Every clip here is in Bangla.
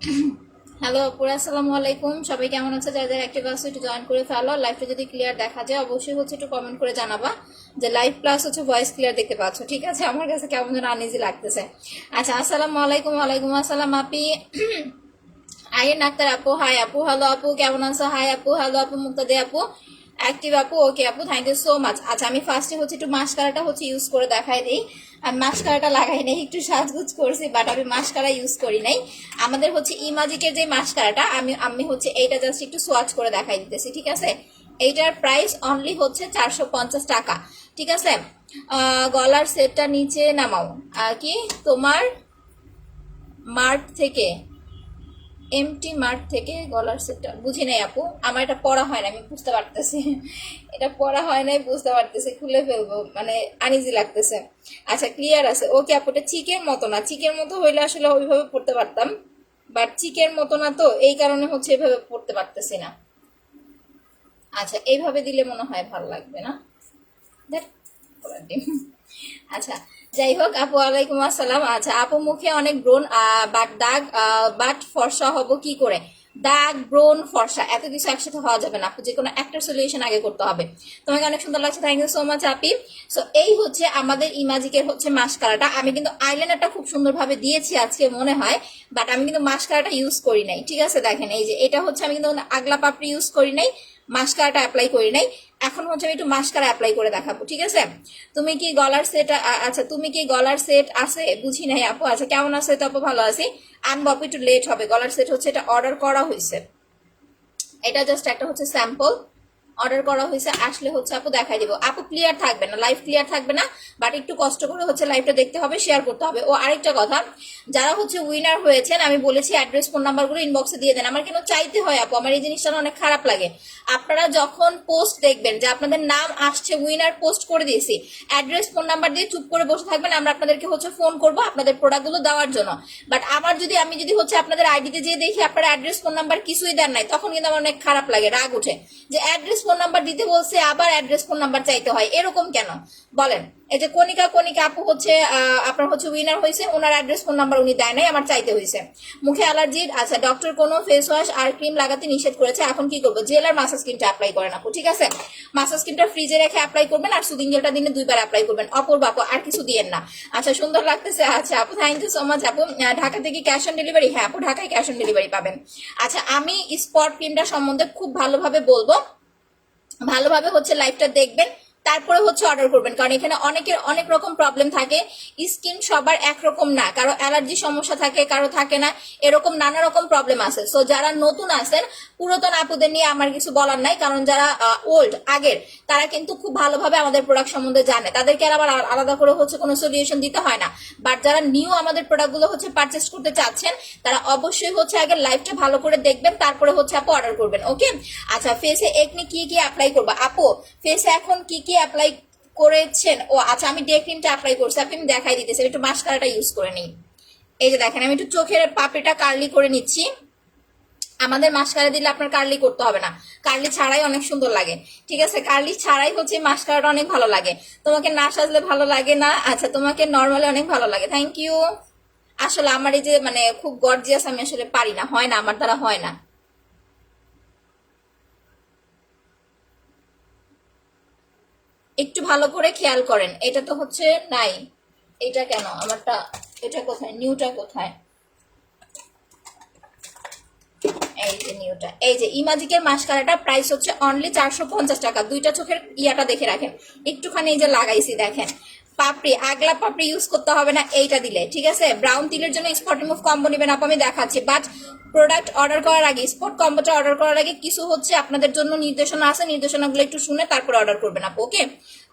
হ্যালো আপুরা, আসসালামু আলাইকুম। সবাই কেমন আছে? যারা যারা অ্যাক্টিভ আছে একটু জয়েন করে ফেলো। লাইভটা যদি ক্লিয়ার দেখা যায় অবশ্যই হচ্ছে একটু কমেন্ট করে জানাবা যে লাইভ প্লাস হচ্ছে ভয়েস ক্লিয়ার দেখতে পাচ্ছ। ঠিক আছে, আমার কাছে কেমন যেন আনইজি লাগতেছে। আচ্ছা, আসসালামু আলাইকুম। ওয়ালাইকুম আসসালাম আপি। আইন আক্তার আপু, হাই আপু। হ্যালো আপু, কেমন আছো? হাই আপু, হ্যালো আপু। মুক্তাদি আপু, অ্যাক্টিভ আপু, ওকে আপু, থ্যাংক ইউ সো মাচ। আচ্ছা, আমি ফার্স্টে হচ্ছে একটু মাস্কারাটা হচ্ছে ইউজ করে দেখাই দিই। আমি মাস্কারাটা লাগাই নাই, একটু সাজগুজ করছি, বাট আমি মাস্কারা ইউজ করি নাই। আমাদের হচ্ছে ইমাজিকের যে মাস্কারাটা, আমি হচ্ছে এইটা জাস্ট একটু সোয়াচ করে দেখাই দিতেছি। ঠিক আছে, এইটার প্রাইস অনলি হচ্ছে 450 টাকা। ঠিক আছে, গলার সেটটা নিচে নামাও। কি তোমার মার্ক থেকে, এমটি মার্ট থেকে গলার সেটটা বুঝি নাই আপু, আমার এটা পড়া হয় না, আমি বুঝতে পারতেছি। এটা পড়া হয় নাই, বুঝতে পারতেছি, খুলে ফেলবো, মানে আনইজি লাগতেছে। আচ্ছা, ক্লিয়ার আছে, ওকে আপু। এটা চিকের মতো না, চিকের মতো হইলে আসলে ওইভাবে পড়তে পারতাম, বাট চিকের মতো না, তো এই কারণে হচ্ছে এভাবে পড়তে পারতেছি না। আচ্ছা, এইভাবে দিলে মনে হয় ভালো লাগবে না, দেখ। আচ্ছা, যাই হোক আপু, ওয়ালাইকুম আসসালাম। আচ্ছা আপু, মুখে অনেক ব্রণ, বাট দাগ, বাট ফর্সা হব কি করে? দাগ, ব্রণ, ফর্সা এত কিছু একসাথে হওয়া যাবে না আপু, যে কোনো একটা সলিউশন আগে করতে হবে। তোমাকে অনেক সুন্দর লাগছে, thank you so much Api. So এই হচ্ছে আমাদের ইমাজিকের হচ্ছে মাস্কারাটা। আমি কিন্তু আইলাইনারটা খুব সুন্দরভাবে দিয়েছি আজকে মনে হয়, বাট আমি কিন্তু মাস্কারাটা ইউজ করি নাই। ঠিক আছে, দেখেন এই যে এটা হচ্ছে, আমি কিন্তু আগলা পাপড়ি ইউজ করি নাই, মাস্কারাটা অ্যাপ্লাই করি নাই। এখন হচ্ছে আমি একটু মাস্কারা অ্যাপ্লাই করে দেখাবো। ঠিক আছে, তুমি কি গলার সেট, আচ্ছা তুমি কি গলার সেট আছে? বুঝি নাই আপু। আচ্ছা, কেমন আছে তো আপু? ভালো আছি। আনবো আপু, একটু লেট হবে। গলার সেট হচ্ছে এটা অর্ডার করা হয়েছে, এটা জাস্ট একটা হচ্ছে স্যাম্পল অর্ডার করা হয়েছে, আসলে হচ্ছে আপু দেখাই দিব। আপু ক্লিয়ার থাকবে না, লাইভ ক্লিয়ার থাকবে না, বাট একটু কষ্ট করে হচ্ছে লাইভটা দেখতে হবে, শেয়ার করতে হবে। ও আরেকটা কথা, যারা হচ্ছে উইনার হয়েছেন আমি বলেছি অ্যাড্রেস ফোন নাম্বারগুলো ইনবক্সে দিয়ে দেন। আমার কেন চাইতে হয় আপু, আমার এই জিনিসটা না অনেক খারাপ লাগে। আপনারা যখন পোস্ট দেখবেন যে আপনাদের নাম আসছে, উইনার পোস্ট করে দিয়েছি, অ্যাড্রেস ফোন নাম্বার দিয়ে চুপ করে বসে থাকবেন, আমরা আপনাদেরকে হচ্ছে ফোন করবো আপনাদের প্রোডাক্টগুলো দেওয়ার জন্য। বাট আমি যদি হচ্ছে আপনাদের আইডিতে যেয়ে দেখি আপনারা অ্যাড্রেস ফোন নাম্বার কিছুই দেন নাই, তখন কিন্তু আমার অনেক খারাপ লাগে, রাগ উঠে যে অ্যাড্রেস ফোন নাম্বার দিতে বলছে, আবার অ্যাড্রেস ফোন নাম্বার চাইতে হয়, এরকম কেন বলেন? এই যে কণিকা কণিকা আপু হচ্ছে আপনার হচ্ছে উইনার হয়েছে, ওনার অ্যাড্রেস ফোন নাম্বার উনি দেয় নাই, আমার চাইতে হয়েছে। মুখে অ্যালার্জির, আচ্ছা ডক্টর কোনো ফেস ওয়াশ আর ক্রিম লাগাতে নিষেধ করেছে, এখন কি করবো? জেল আর মাসাজ ক্রিমটা অ্যাপ্লাই করেন আপু। ঠিক আছে, মাসাজ ক্রিমটা ফ্রিজে রেখে অ্যাপ্লাই করবেন, আর সুদিন জেলটা দিনে 2বার অ্যাপ্লাই করবেন। অপূর্ব আপু, আর কিছু দিয়েন না। আচ্ছা, সুন্দর লাগতেছে। আচ্ছা আপু, থ্যাংক ইউ সো মাচ আপু। ঢাকা থেকে ক্যাশ অন ডেলিভারি? হ্যাঁ আপু, ঢাকায় ক্যাশ অন ডেলিভারি পাবেন। আচ্ছা, আমি স্পট ক্রিমটা সম্বন্ধে খুব ভালোভাবে বলবো, ভালোভাবে হচ্ছে লাইভটা দেখবেন, তারপরে হচ্ছে অর্ডার করবেন, কারণ এখানে অনেকের অনেক রকম প্রবলেম থাকে। স্কিন সবার একরকম না, কারো অ্যালার্জি সমস্যা থাকে, কারো থাকে না, এরকম নানা রকম প্রবলেম আছে। সো যারা নতুন আছেন, পুরাতন আপুদের নিয়ে আমার কিছু বলার নাই, কারণ যারা ওল্ড আগের, তারা কিন্তু খুব ভালোভাবে আমাদের প্রোডাক্ট সম্বন্ধে জানে, তাদেরকে আবার আলাদা করে হচ্ছে কোনো সলিউশন দিতে হয় না। বাট যারা নিউ আমাদের প্রোডাক্টগুলো হচ্ছে পারচেস করতে চাচ্ছেন, তারা অবশ্যই হচ্ছে আগে লাইভটা ভালো করে দেখবেন, তারপরে হচ্ছে আপু অর্ডার করবেন। ওকে, আচ্ছা ফেসে একনি কি কি অ্যাপ্লাই করবো আপু? ফেসে এখন কি কি অ্যাপ্লাই করেছেন? ও আচ্ছা, আমি ডে ক্রিমটা অ্যাপ্লাই করছি, আপনি আমি দেখাই দিতেছি, একটু মাস্কারাটা ইউজ করে নিই। এই যে দেখেন, আমি একটু চোখের পাপড়িটা কার্লি করে নিচ্ছি। আমাদের মাস্কারা দিলে আপনার কার্লি করতে হবে না, কার্লি ছাড়াই অনেক সুন্দর লাগে। ঠিক আছে, কার্লি ছাড়াই হচ্ছে মাস্কারাটা অনেক ভালো লাগে। তোমাকে না সাজলে ভালো লাগে না? আচ্ছা, তোমাকে নর্মালি অনেক ভালো লাগে, থ্যাংক ইউ। আসলে আমার এই যে মানে খুব গর্জিয়াস আমি আসলে পারি না, হয় না, আমার দ্বারা হয় না। একটু ভালো করে খেয়াল করেন, এটা তো হচ্ছে নাই, এটা কেন আমারটা, এটা কোথায়, নিউটা কোথায়? এই যে নিউটা, এই যে ইমাজিকের মাস্কারাটা প্রাইস হচ্ছে অনলি 450 টাকা। দুইটা চোখের ইয়াটা দেখে রাখেন একটুখানি, এই যে লাগাইছি দেখেন, পাপড়ি, আগলা পাপড়ি ইউজ করতে হবে না এইটা দিলে। ঠিক আছে, ব্রাউন তিলের জন্য স্পট রিমুভ কম্বো নেবেন আপু, আমি দেখাচ্ছি। বাট প্রোডাক্ট অর্ডার করার আগে, স্পট কম্বোটা অর্ডার করার আগে কিছু হচ্ছে আপনাদের জন্য নির্দেশনা আছে, নির্দেশনাগুলো একটু শুনে তারপরে অর্ডার করবেন আপু। ওকে,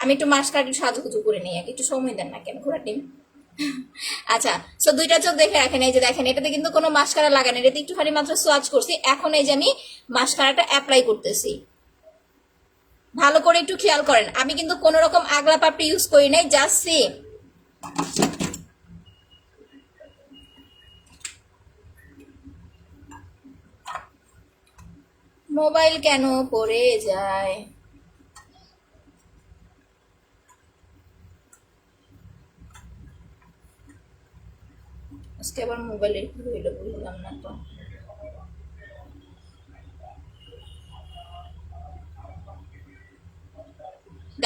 আমি একটু মাস্কারা একটু সাজুগুজু করে নিই, একটু সময় দেন না কেন ঘোরার টিম। আচ্ছা, সো দুইটা চোখ দেখে রাখেন, এই যে দেখেন, এটাতে কিন্তু কোনো মাস্কারা লাগানো, এটাতে একটুখানি মাত্র সোয়াচ করছি। এখন এই যে আমি মাস্কারাটা অ্যাপ্লাই করতেছি, ভালো করে একটু খেয়াল করেন, আমি কিন্তু কোনো রকম আগলা পাপড়ি ইউজ করি নাই, জাস্ট সি। মোবাইল কেন পড়ে যায়? আজকে আবার মোবাইলের কি হইলো বুঝলাম না তো।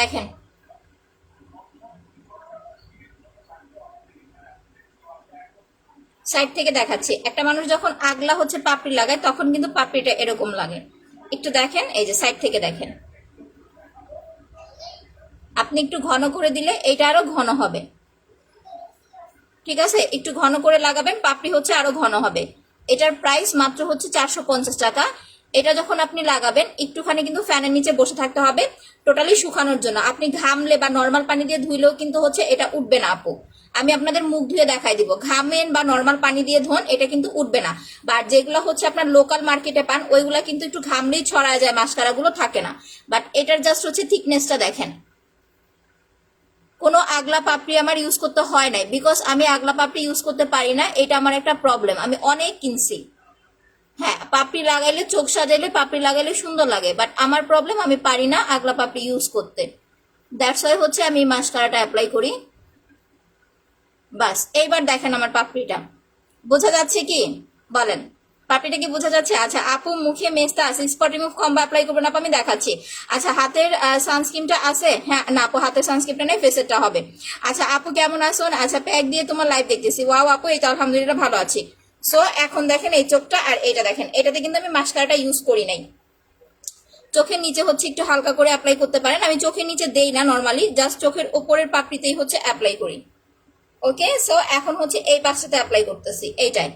দেখেন সাইড থেকে দেখাচ্ছি, একটা মানুষ যখন আগলা হচ্ছে পাপড়ি লাগায় তখন কিন্তু পাপড়িটা এরকম লাগে। একটু দেখেন, এই যে সাইড থেকে দেখেন, আপনি একটু ঘন করে দিলে এইটা আরো ঘন হবে। ঠিক আছে, একটু ঘন করে লাগাবেন, পাপড়ি হচ্ছে আরো ঘন হবে। এটার প্রাইস মাত্র হচ্ছে 450 টাকা। এটা যখন আপনি লাগাবেন একটুখানি কিন্তু ফ্যানের নিচে বসে থাকতে হবে টোটালি শুকানোর জন্য। আপনি ঘামলে বা নর্মাল পানি দিয়ে ধুইলেও কিন্তু হচ্ছে এটা উঠবে না আপু। আমি আপনাদের মুখ ধুয়ে দেখাই দিব, ঘামেন বা নর্মাল পানি দিয়ে ধোন এটা কিন্তু উঠবে না। বা যেগুলো হচ্ছে আপনার লোকাল মার্কেটে পান ওইগুলা কিন্তু একটু ঘামলেই ছড়ায় যায়, মাস্কারা গুলো থাকে না। বাট এটার জাস্ট হচ্ছে থিকনেসটা দেখেন। কোনো আগলা পাপড়ি আমার ইউজ করতে হয় নাই, বিকজ আমি আগলা পাপড়ি ইউজ করতে পারি না, এটা আমার একটা প্রবলেম। আমি অনেক কিনছি, হ্যাঁ পাপড়ি লাগাইলে চোখ সাজাইলে পাপড়ি লাগাইলে সুন্দর লাগে, বাট আমার প্রবলেম আমি পারি না আগলা পাপড়ি ইউজ করতে। দ্যাটস ওয়াই হচ্ছে আমি মাস্কারাটা অ্যাপ্লাই করি। বাস এইবার দেখেন আমার পাপড়িটা বোঝা যাচ্ছে কি বলেন, পাপড়িটা কি বোঝা যাচ্ছে? আচ্ছা আপু মুখে মেস্তা আছে, স্পট রিমুভ কম্বো অ্যাপ্লাই করবেন আপু, আমি দেখাচ্ছি। আচ্ছা হাতের সানস্ক্রিনটা আছে? হ্যাঁ না আপু হাতের সানস্ক্রিনটা নেই, ফেসেরটা হবে। আচ্ছা আপু কেমন আছো? আচ্ছা প্যাক দিয়ে তোমার লাইভ দেখতেছি, ওয়াও আপু এই তো আলহামদুলিল্লাহ ভালো আছি। সো এখন দেখেন এই চোখটা আর এইটা দেখেন, এটাতে কিন্তু আমি মাস্কারাটা ইউজ করি নাই। চোখের নিচে হচ্ছে একটু হালকা করে অ্যাপ্লাই করতে পারেন, আমি চোখের নিচে দেই না নর্মালি, জাস্ট চোখের উপরের পাপড়িতেই হচ্ছে অ্যাপ্লাই করি। ওকে, সো এখন হচ্ছে এই পাশটাতে অ্যাপ্লাই করতেছি, এইটাই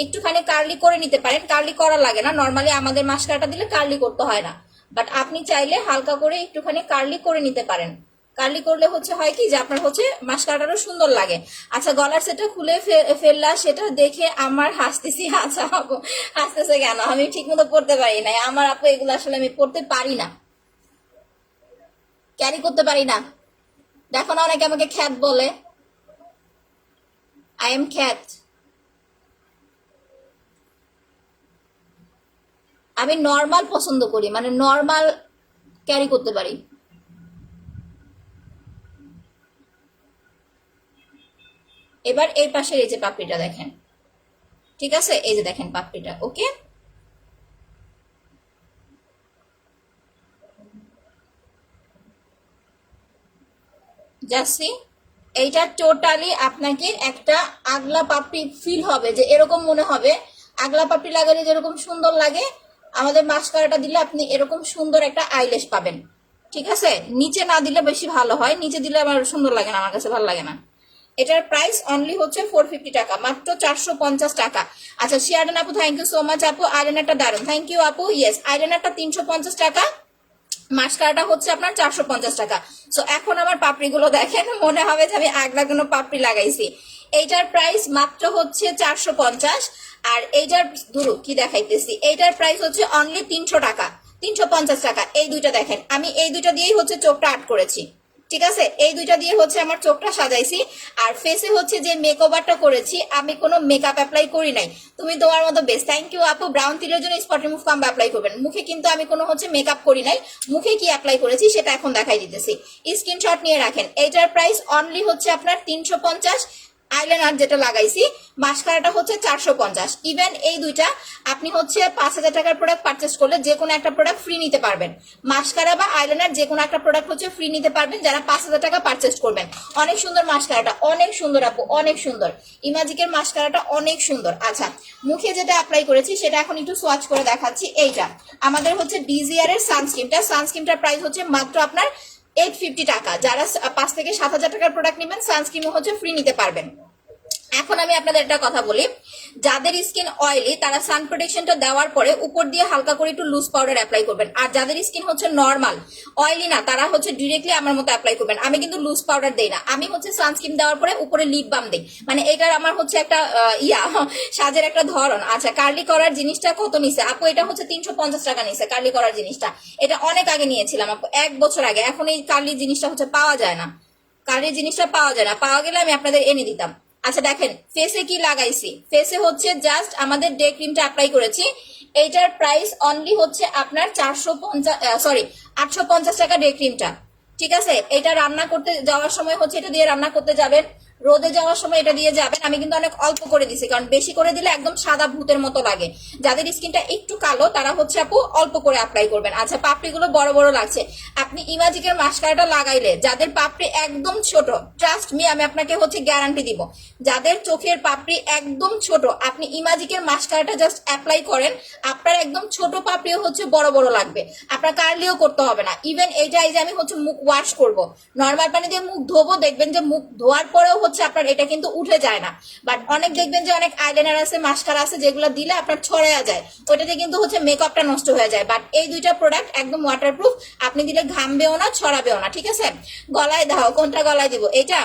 একটুখানি কার্লি করে নিতে পারেন, কার্লি করা লাগে না, নর্মালি আমাদের মাস্কারাটা দিলে কার্লি করতে হয় না। বাট আপনি চাইলে হালকা করে একটুখানি কার্লি করে নিতে পারেন। কার্লি করলে হচ্ছে হয় কি যে আপনার হচ্ছে মাস্কারাটারও সুন্দর লাগে। আচ্ছা গলার সেটা খুলে ফেললা, সেটা দেখে আমার হাসতেছি। আচ্ছা আপু হাসতেছে কেন? আমি ঠিক মতো পড়তে পারি না আমার আপু, এগুলো আসলে আমি পড়তে পারি না, ক্যারি করতে পারি না। দেখো না অনেকে আমাকে খ্যাত বলে, আই এম খ্যাত। আমি নর্মাল পছন্দ করি, মানে নর্মাল ক্যারি করতে পারি। এবার এই পাশের এই যে পাপড়িটা দেখেন, ঠিক আছে এই যে দেখেন পাপড়িটা। ওকে জাসি, এইটা টোটালি আপনাকে একটা আগলা পাপড়ি ফিল হবে, যে এরকম মনে হবে আগলা পাপড়ি লাগালে যেরকম সুন্দর লাগে আমাদের মাস্কারাটা দিলে আপনি এরকম সুন্দর একটা আইলেশ পাবেন। ঠিক আছে, নিচে না দিলে বেশি ভালো হয়, নিচে দিলে আমার সুন্দর লাগে না, আমার কাছে ভালো লাগে না। এটার প্রাইস অনলি হচ্ছে 450 টাকা, মাত্র 450 টাকা। আচ্ছা শিয়ারান আপু থ্যাংক ইউ সো মাচ আপু, আইলাইনারটা দারুন, থ্যাংক ইউ আপু। ইয়েস আইলাইনারটা 350 টাকা, মাস্কারাটা হচ্ছে আপনার 450 টাকা। সো এখন আমার পাপড়িগুলো দেখেন, মনে হবে যে আমি আগলা কোনো পাপড়ি লাগাইছি। এইটার প্রাইস মাত্র হচ্ছে 450, আর এইটার দুরু কি দেখাইতেছি, এইটার প্রাইস হচ্ছে অনলি 300 টাকা, 350 টাকা। এই দুইটা দেখেন, আমি এই দুইটা দিয়েই হচ্ছে চোখটা আর্ট করেছি। ঠিক আছে, এই দুইটা দিয়ে হচ্ছে আমার চোখটা সাজাইছি। আর ফেসে হচ্ছে যে মেকওভারটা করেছি, আমি কোনো মেকআপ অ্যাপ্লাই করি নাই। তুমি তোমার মতো বেস্ট, থ্যাংক ইউ আপু। ব্রাউন তিলের জন্য স্পট রিমুভ কম্বো অ্যাপ্লাই করবেন। মুখে কিন্তু আমি কোনো হচ্ছে মেকআপ করি নাই, মুখে কি অ্যাপ্লাই করেছি সেটা এখন দেখাই দিতেছি, স্ক্রিনশট নিয়ে রাখেন। এইটার প্রাইস অনলি হচ্ছে আপনার 350, আইলাইনার যেটা লাগাইছি মাস্কারাটা হচ্ছে 450। ইভেন এই দুইটা আপনি হচ্ছে 5000 টাকার প্রোডাক্ট পারচেস করলে যে কোনো একটা প্রোডাক্ট ফ্রি নিতে পারবেন। মাস্কারা বা আইলাইনার যে কোনো একটা প্রোডাক্ট হচ্ছে ফ্রি নিতে পারবেন যারা 5000 টাকা পারচেস করবেন। অনেক সুন্দর মাস্কারাটা, অনেক সুন্দর আপু, অনেক সুন্দর। ইমাজিকের মাস্কারাটা অনেক সুন্দর। আচ্ছা মুখে যেটা অ্যাপ্লাই করেছি সেটা এখন একটু সোয়াচ করে দেখাচ্ছি। এইটা আমাদের হচ্ছে ডিজিআর এর সানস্ক্রিনটার প্রাইস হচ্ছে মাত্র আপনার 850 টাকা। যারা 5 থেকে 7000 টাকার প্রোডাক্ট নেবেন সানস্ক্রিনও হচ্ছে ফ্রি নিতে পারবেন। এখন আমি আপনাদের একটা কথা বলি, যাদের স্কিন অয়েলি তারা সান প্রোটেকশনটা দেওয়ার পরে উপর দিয়ে হালকা করে একটু লুজ পাউডার অ্যাপ্লাই করবেন। আর যাদের স্কিন হচ্ছে নর্মাল অয়েলি না তারা হচ্ছে ডিরেক্টলি আমার মতো অ্যাপ্লাই করবেন। আমি কিন্তু লুজ পাউডার দেই না, আমি হচ্ছে সানস্ক্রিন দেওয়ার পরে উপরে লিপ বাম দিই। মানে এটার আমার হচ্ছে একটা সাজের একটা ধরন। আচ্ছা কার্লি করার জিনিসটা কত নিছে আপু? এটা হচ্ছে 350 টাকা নিছে কার্লি করার জিনিসটা। এটা অনেক আগে নিয়েছিলাম আপু, 1 বছর আগে। এখন এই কার্লি জিনিসটা হচ্ছে পাওয়া যায় না, কার্লি জিনিসটা পাওয়া যায় না, পাওয়া গেলে আমি আপনাদের এনে দিতাম। আচ্ছা দেখেন ফেসে কি লাগাইছি, ফেসে হচ্ছে জাস্ট আমাদের ডে ক্রিমটা অ্যাপ্লাই করেছি। এইটার প্রাইস অনলি হচ্ছে আপনার 850 টাকা ডে ক্রিমটা। ঠিক আছে, এটা রান্না করতে যাওয়ার সময় হচ্ছে এটা দিয়ে রান্না করতে যাবেন, রোদে যাওয়ার সময় এটা দিয়ে যাবেন। আমি কিন্তু অনেক অল্প করে দিছি, কারণ বেশি করে দিলে একদম সাদা ভূতের মতো লাগে। যাদের স্কিনটা একটু কালো তারা হচ্ছে আপু অল্প করে অ্যাপ্লাই করবেন। আচ্ছা, পাপড়িগুলো বড় বড় লাগছে, আপনি ইমাজিকের মাস্কারাটা লাগাইলে যাদের পাপড়ি একদম ছোট, ট্রাস্ট মি আমি আপনাকে হচ্ছে গ্যারান্টি দিব, যাদের চোখের পাপড়ি একদম ছোট আপনি ইমাজিকের মাস্কারাটা জাস্ট অ্যাপ্লাই করেন, আপনার একদম ছোট পাপড়িও হচ্ছে বড় বড় লাগবে, আপনার কার্লিও করতে হবে না। ইভেন এইটা এই যে আমি হচ্ছে মুখ ওয়াশ করব, নর্মাল পানি দিয়ে মুখ ধোবো, দেখবেন যে মুখ ধোয়ার পরেও হচ্ছে আপনার এটা কিন্তু উঠে যায় না। বাট অনেক দেখবেন যে অনেক আইলাইনার আছে, মাস্কারা আছে যেগুলো দিলে আপনার ছড়ায়া যায়, ওইটাতে কিন্তু হচ্ছে মেকআপটা নষ্ট হয়ে যায়। বাট এই দুইটা প্রোডাক্ট একদম ওয়াটারপ্রুফ, আপনি দিলে ঘামবেও না, ছড়াবেও না। ঠিক আছে, গলায় দাও, কোনটা গলায় দিব? এটা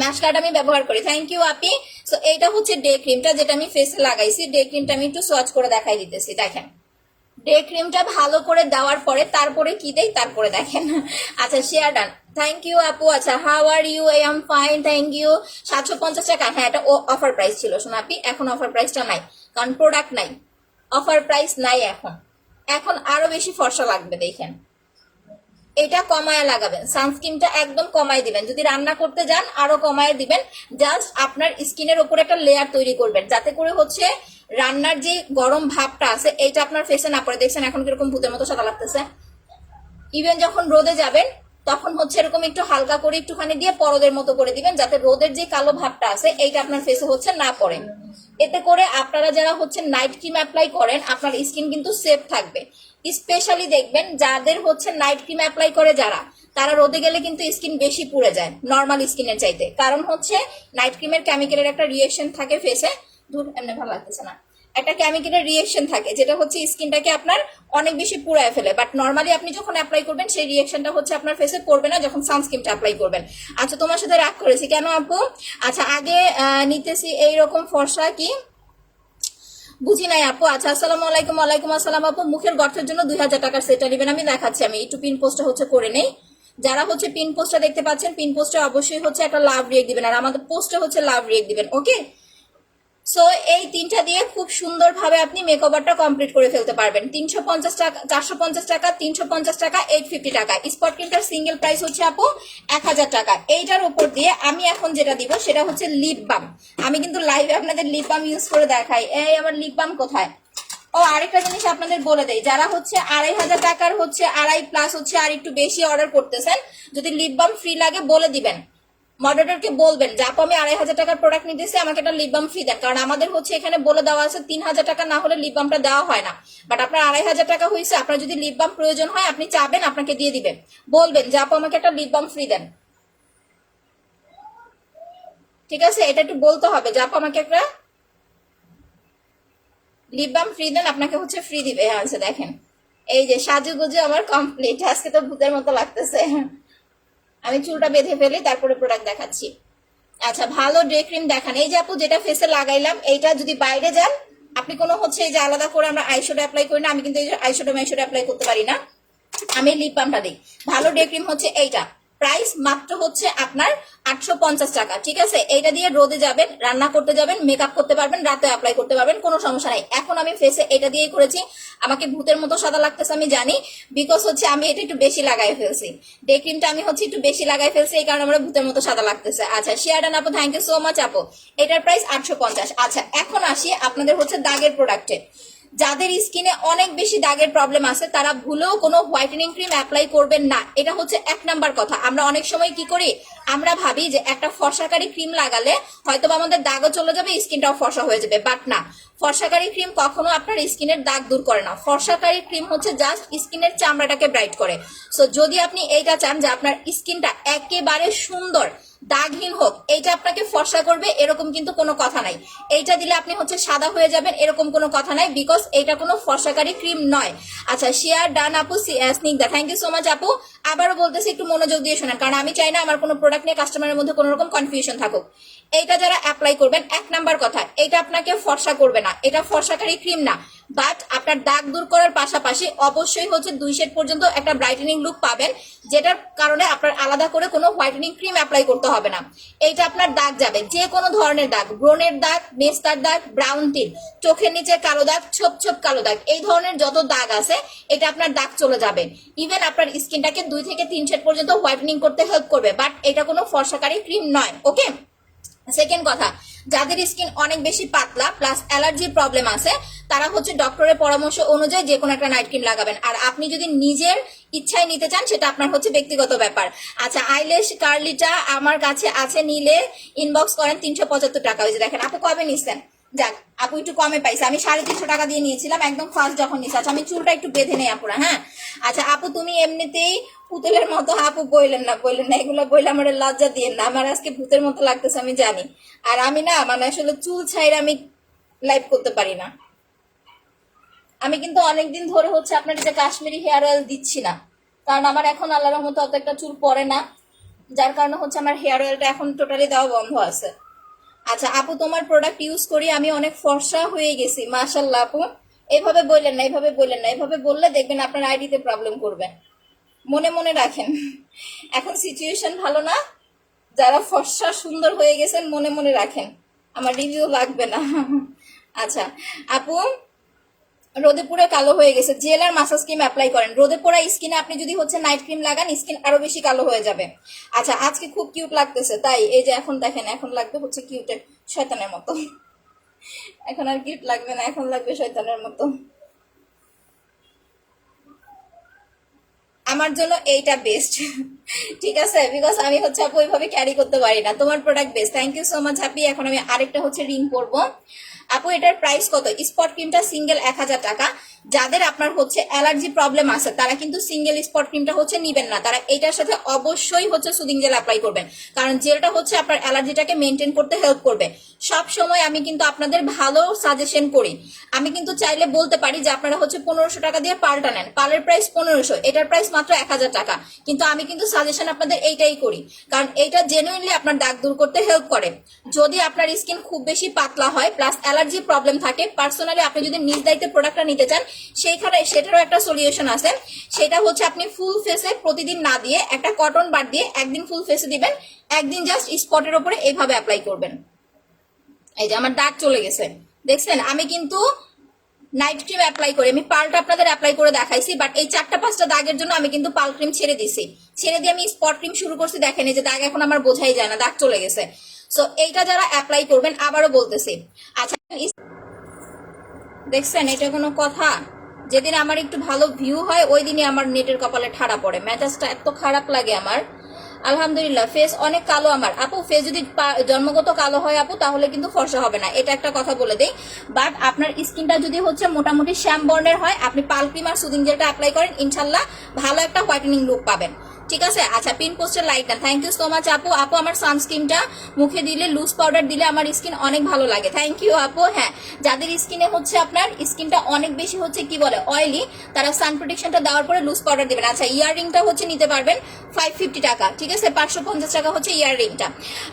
মাস্কারাটা আমি ব্যবহার করি। Thank you Api. সো এইটা হচ্ছে ডে ক্রিমটা যেটা আমি ফেসে লাগাইছি। ডে ক্রিমটা আমি একটু সোয়াচ করে দেখাই দিতেছি, দেখেন। ডে ক্রিমটা ভালো করে দেওয়ার পরে তারপরে কি দেই তারপরে দেখেন। আচ্ছা, শেয়ার ডান, থ্যাংক ইউ আপু। আচ্ছা, how are you? I am fine, thank you. 750 টাকা, হ্যাঁ এটা অফার প্রাইস ছিল সোনাপি, এখন অফার প্রাইসটা নাই, কারণ প্রোডাক্ট নাই, অফার প্রাইস নাই এখন। এখন আরো বেশি ফর্সা লাগবে, দেখেন। এটা কমায় লাগাবেন, সানস্ক্রিনটা একদম কমায় দিবেন, যদি রান্না করতে যান আরো কমায় দিবেন। জাস্ট আপনার স্কিনের উপর একটা লেয়ার তৈরি করবেন, যাতে করে হচ্ছে রান্নার যে গরম ভাবটা আছে এইটা আপনার ফেসে না পড়ে। দেখছেন এখন কিরকম ভূতের মতো সাদা লাগতেছে। ইভেন যখন রোদে যাবেন তখন হচ্ছে এরকম একটু হালকা করে একটুখানি দিয়ে পরদের মতো করে দিবেন, যাতে রোদের যে কালো ভাবটা আছে এইটা আপনার ফেসে হচ্ছে না পড়ে। এতে করে আপনারা যারা হচ্ছে নাইট ক্রিম অ্যাপ্লাই করেন আপনার স্কিন কিন্তু সেফ থাকবে। স্পেশালি দেখবেন যাদের হচ্ছে নাইট ক্রিম অ্যাপ্লাই করে যারা, তারা রোদে গেলে কিন্তু স্কিন বেশি পুড়ে যায় নর্মাল স্কিনের চাইতে, কারণ হচ্ছে নাইট ক্রিমের কেমিক্যালের একটা রিয়েকশন থাকে ফেসে। দূর, এমনি ভালো লাগতেছে না, একটা কেমিক্যালের রিয়েকশন থাকে যেটা হচ্ছে স্কিনটাকে আপনার অনেক বেশি পুড়ায় ফেলে। বাট নর্মালি আপনি যখন অ্যাপ্লাই করবেন সেই রিয়েকশনটা হচ্ছে আপনার ফেসে পড়বে না যখন সানস্ক্রিনটা অ্যাপ্লাই করবেন। আচ্ছা, তোমার সাথে রাগ করেছি কেন আপু? আচ্ছা, আগে নিতেছি এইরকম ফর্সা কি বুঝি নাই আপু। আচ্ছা, আসসালামু আলাইকুম। ওয়ালাইকুম আসসালাম আপু। মুখের গর্তের জন্য 2000 টাকার সেটটা নেবেন, আমি দেখাচ্ছি। আমি একটু পিন পোস্টটা হচ্ছে করে নেই। যারা হচ্ছে পিন পোস্টটা দেখতে পাচ্ছেন, পিন পোস্টে অবশ্যই হচ্ছে একটা লাভ রিয়েক্ট দিবেন, আর আমাদের পোস্টে হচ্ছে লাভ রিয়েক্ট দিবেন। ওকে, সো এই তিনটা দিয়ে খুব সুন্দরভাবে আপনি মেকওভারটা কমপ্লিট করে ফেলতে পারবেন। 350 টাকা, 450 টাকা, 350 টাকা, 850 টাকা। স্পট ক্রিমটার সিঙ্গেল প্রাইস হচ্ছে আপু 1000 টাকা। এইটার উপর দিয়ে আমি এখন যেটা দিব সেটা হচ্ছে লিপ বাম। আমি কিন্তু লাইভে আপনাদের লিপ বাম ইউজ করে দেখাই। এই আমার লিপ বাম কোথায়? ও, আরেকটা জিনিস আপনাদের বলে দেই, যারা হচ্ছে 2500 টাকার হচ্ছে আড়াই প্লাস হচ্ছে আর একটু বেশি অর্ডার করতেছেন, যদি লিপ বাম ফ্রি লাগে বলে দিবেন, মডারেটরকে বলবেন যে আপু আমি 2500 টাকার প্রোডাক্ট নিতেছি, আমাকে একটা লিপ বাম ফ্রি দেন। কারণ আমাদের হচ্ছে এখানে বলে দেওয়া আছে 3000 টাকা না হলে লিপ বামটা দেওয়া হয় না। বাট আপনার 2500 টাকা হয়েছে, আপনার যদি লিপ বাম প্রয়োজন হয় আপনি চাবেন, আপনাকে দিয়ে দিবেন। বলবেন যে আপু আমাকে একটা লিপ বাম ফ্রি দেন। ঠিক আছে, এটা একটু বলতে হবে যে আপু আমাকে একটা লিপ বাম ফ্রি দেন, আপনাকে হচ্ছে ফ্রি দিবে। হ্যাঁ, আচ্ছা দেখেন, এই যে সাজুগুজু আমার কমপ্লিট। আজকে তো ভূতের মতো লাগতেছে। আমি চুলটা বেঁধে ফেলি তারপরে প্রোডাক্ট দেখাচ্ছি। আচ্ছা, ভালো ডে ক্রিম দেখান। এই যে আপু যেটা ফেসে লাগাইলাম, এইটা যদি বাইরে যান আপনি কোনো হচ্ছে এই যে আলাদা করে আমরা আইশ্যাডো অ্যাপ্লাই করি না, আমি কিন্তু এই যে আইশ্যাডো অ্যাপ্লাই করতে পারি না, আমি লিপ বামটা দিই। ভালো ডে ক্রিম হচ্ছে এইটা, প্রাইস মাত্র হচ্ছে আপনার 850 টাকা। ঠিক আছে, এইটা দিয়ে রোদে যাবেন, রান্না করতে যাবেন, মেকআপ করতে পারবেন, রাতে অ্যাপ্লাই করতে পারবেন, কোনো সমস্যা নাই। এখন আমি ফেসে এটা দিয়েই করেছি, আমাকে ভূতের মতো সাদা লাগতেছে আমি জানি, বিকজ হচ্ছে আমি এটা একটু বেশি লাগাই ফেলছি। ডে ক্রিমটা আমি হচ্ছে একটু বেশি লাগাই ফেলছি, এই কারণে আমরা ভূতের মতো সাদা লাগতেছে। আচ্ছা, শেয়ার ডান আপু, থ্যাংক ইউ সো মাচ আপু। এটার প্রাইস 850। আচ্ছা, এখন আসি আপনাদের হচ্ছে দাগের প্রোডাক্টে। যাদের স্কিনে অনেক বেশি দাগের প্রবলেম আছে তারা ভুলেও কোনো হোয়াইটেনিং ক্রিম অ্যাপ্লাই করবেন না, এটা হচ্ছে 1 নাম্বার কথা। আমরা অনেক সময় কি করি, আমরা ভাবি যে একটা ফর্সাকারী ক্রিম লাগালে হয়তো আমাদের দাগও চলে যাবে, স্কিনটাও ফর্সা হয়ে যাবে। বাট না, ফর্সাকারী ক্রিম কখনো আপনার স্কিনের দাগ দূর করে না। ফর্সাকারী ক্রিম হচ্ছে জাস্ট স্কিনের চামড়াটাকে ব্রাইট করে। সো যদি আপনি এইটা চান যে আপনার স্কিনটা একেবারে সুন্দর দাগহীন হোক, এইটা আপনাকে ফর্সা করবে এরকম কিন্তু কোনো কথা নাই। এইটা দিলে আপনি হচ্ছে সাদা হয়ে যাবেন এরকম কোনো কথা নাই, বিকজ এইটা কোনো ফর্সাকারী ক্রিম নয়। আচ্ছা, শেয়ার ডান আপু। Snigdha, thank you so much আপু। আবারও বলতেছি একটু মনোযোগ দিয়ে শোনেন, কারণ আমি চাই না আমার কোনো প্রোডাক্ট নিয়ে কাস্টমারের মধ্যে কোনো রকম কনফিউশন থাকুক। এইটা যারা অ্যাপ্লাই করবেন, 1 নাম্বার কথা, এটা আপনাকে ফর্সা করবে না, এটা ফর্সাকারী ক্রিম না। বাট আপনার দাগ দূর করার পাশাপাশি অবশ্যই হচ্ছে 2 শেড পর্যন্ত একটা ব্রাইটেনিং লুক পাবেন, যেটার কারণে আপনার আলাদা করে কোনো হোয়াইটেনিং ক্রিম অ্যাপ্লাই করতে হবে না। এইটা আপনার দাগ যাবে, যে কোনো ধরনের দাগ, ব্রণের দাগ, মেস্তার দাগ, ব্রাউন তিল, চোখের নিচে কালো দাগ, ছোপ ছোপ কালো দাগ, এই ধরনের যত দাগ আছে এটা আপনার দাগ চলে যাবে। ইভেন আপনার স্কিনটাকে 2 থেকে 3 শেড পর্যন্ত হোয়াইটেনিং করতে হেল্প করবে। বাট এটা কোনো ফর্সাকারী ক্রিম নয়। ওকে, সেকেন্ড কথা, যাদের স্কিন অনেক বেশি পাতলা প্লাস অ্যালার্জির প্রবলেম আছে তারা হচ্ছে ডক্টরের পরামর্শ অনুযায়ী যে কোনো একটা নাইট ক্রিম লাগাবেন। আর আপনি যদি নিজের ইচ্ছায় নিতে চান সেটা আপনার হচ্ছে ব্যক্তিগত ব্যাপার। আচ্ছা, আইল্যাশ কার্লিটা আমার কাছে আছে, নিলে ইনবক্স করেন, 375 টাকা। ওই যে দেখেন আপু কবে নিচ্ছেন, যাক আপু একটু কমে পাইছে, আমি 350 টাকা দিয়ে নিয়েছিলাম একদম ফার্স্ট যখন নিচ্ছি। আচ্ছা আমি চুলটা একটু বেঁধে নেই আপুরা, হ্যাঁ। আচ্ছা আপু তুমি এমনিতেই পুতুলের মতো, আপু বললেন না এগুলো বললে আমার লজ্জা দিয়ে না, আমার আজকে ভূতের মতো লাগতেছে আমি জানি। আর আমি না মানে আসলে চুল ছাইরে আমি লাইভ করতে পারি না। আমি কিন্তু অনেকদিন ধরে হচ্ছে আপনার যে কাশ্মীরি হেয়ার অয়েল দিচ্ছি না, কারণ আমার এখন আল্লাহর রহমতে অত একটা চুল পড়ে না, যার কারণে হচ্ছে আমার হেয়ার অয়েলটা এখন টোটালি দেওয়া বন্ধ আছে। আচ্ছা আপু তোমার প্রোডাক্ট ইউজ করি আমি অনেক ফর্সা হয়ে গেছি, মাশাল্লাহ আপু। এভাবে বললেন না, এভাবে বললে দেখবেন আপনার আইডিতে প্রবলেম করবে। মনে মনে রাখেন, এখন সিচুয়েশন ভালো না, যারা ফর্সা সুন্দর হয়ে গেছেন মনে মনে রাখেন, আমার রিভিউ লাগবে না। আচ্ছা আপু, রোদে পুরো কালো হয়ে গেছে, জেল আর মাসাজ ক্রিম অ্যাপ্লাই করেন। রোদে পোড়া স্কিনে আপনি যদি হচ্ছে নাইট ক্রিম লাগান স্কিন আরো বেশি কালো হয়ে যাবে। আচ্ছা আজকে খুব কিউট লাগতেছে, তাই এই যে এখন দেখেন, এখন লাগবে হচ্ছে কিউটের শয়তানের মতো। এখন আর কিউট লাগবে না, এখন লাগবে শয়তানের মতো। আমার জন্য এইটা বেস্ট। ঠিক আছে, বিকজ আমি হচ্ছে আপু ওইভাবে ক্যারি করতে পারি না। তোমার product best, thank you so much happy. এখন আমি আরেকটা হচ্ছে রিং পরবো। আপু এটার প্রাইস কত? স্পট ক্রিমটা সিঙ্গেল 1000 টাকা। যাদের আপনার হচ্ছে অ্যালার্জি প্রবলেম আছে তারা কিন্তু সিঙ্গেল স্পট ক্রিমটা হচ্ছে নিবেন না, তারা এটার সাথে অবশ্যই হচ্ছে সুদিং জেল অ্যাপ্লাই করবেন, কারণ জেলটা হচ্ছে আপনার অ্যালার্জিটাকে মেনটেন করতে হেল্প করবে। সব সময় আমি কিন্তু আপনাদের ভালো সাজেশন করি। আমি কিন্তু চাইলে বলতে পারি যে আপনারা হচ্ছে 1500 টাকা দিয়ে পালটা নেন, পালের প্রাইস 1500, এটার প্রাইস মাত্র 1000 টাকা, কিন্তু আমি কিন্তু সাজেশন আপনাদের এইটাই করি, কারণ এইটা জেনুইনলি আপনার দাগ দূর করতে হেল্প করে। যদি আপনার স্কিন খুব বেশি পাতলা হয় প্লাস অ্যালার্জি প্রবলেম থাকে, পার্সোনালি আপনি যদি নিজ দায়িত্বে প্রোডাক্টটা নিতে চান সেইখানে সেটারও একটা সলিউশন আছে। সেটা হচ্ছে আপনি ফুল ফেসে প্রতিদিন না দিয়ে একটা কটন বার দিয়ে একদিন ফুল ফেসে দিবেন, একদিন জাস্ট স্পটের উপরে এইভাবে অ্যাপ্লাই করবেন। এই যে আমার দাগ চলে গেছে দেখছেন, আমি কিন্তু নাইট ক্রিম অ্যাপ্লাই করি, আমি পালটা আপনাদের অ্যাপ্লাই করে দেখাইছি, বাট এই 4-5টা দাগের জন্য আমি কিন্তু পাল ক্রিম ছেড়ে দিছি, ছেড়ে দিয়ে আমি স্পট ক্রিম শুরু করছি। দেখেন এই যে দাগ এখন আমার বোঝাই যায় না, দাগ চলে গেছে। সো এইটা যারা অ্যাপ্লাই করবেন, আবারও বলতেছি। আচ্ছা দেখছেন এটা কোনো কথা? যেদিন আমার একটু ভালো ভিউ হয় ওই দিনই আমার নেটের কপালে ঠাড়া পড়ে, মেজাজটা এত খারাপ লাগে আমার। আলহামদুলিল্লাহ ফেস অনেক কালো আমার আপু, ফেস যদি জন্মগত কালো হয় আপু তাহলে কিন্তু ফর্সা হবে না, এটা একটা কথা বলে দেই। বাট আপনার স্কিনটা যদি হচ্ছে মোটামুটি শ্যাম বর্ণের হয়, আপনি পাল ক্রিম আর সুদিং জেলটা অ্যাপ্লাই করেন, ইনশাল্লাহ ভালো একটা হোয়াইটেনিং লুক পাবেন। ঠিক আছে। আচ্ছা পিন পোস্টের লাইক দেন, থ্যাংক ইউ সো মাচ আপু। আপু আমার সানস্ক্রিনটা মুখে দিলে লুজ পাউডার দিলে আমার স্কিন অনেক ভালো লাগে, থ্যাংক ইউ আপু। হ্যাঁ, যাদের স্কিনে হচ্ছে আপনার স্কিনটা অনেক বেশি হচ্ছে কি বলে অয়েলি, তারা সান প্রোটেকশনটা দেওয়ার পরে লুজ পাউডার দিবেন। আচ্ছা ইয়াররিংটা হচ্ছে নিতে পারবেন 550 টাকা, ঠিক আছে, 550 টাকা হচ্ছে ইয়াররিংটা।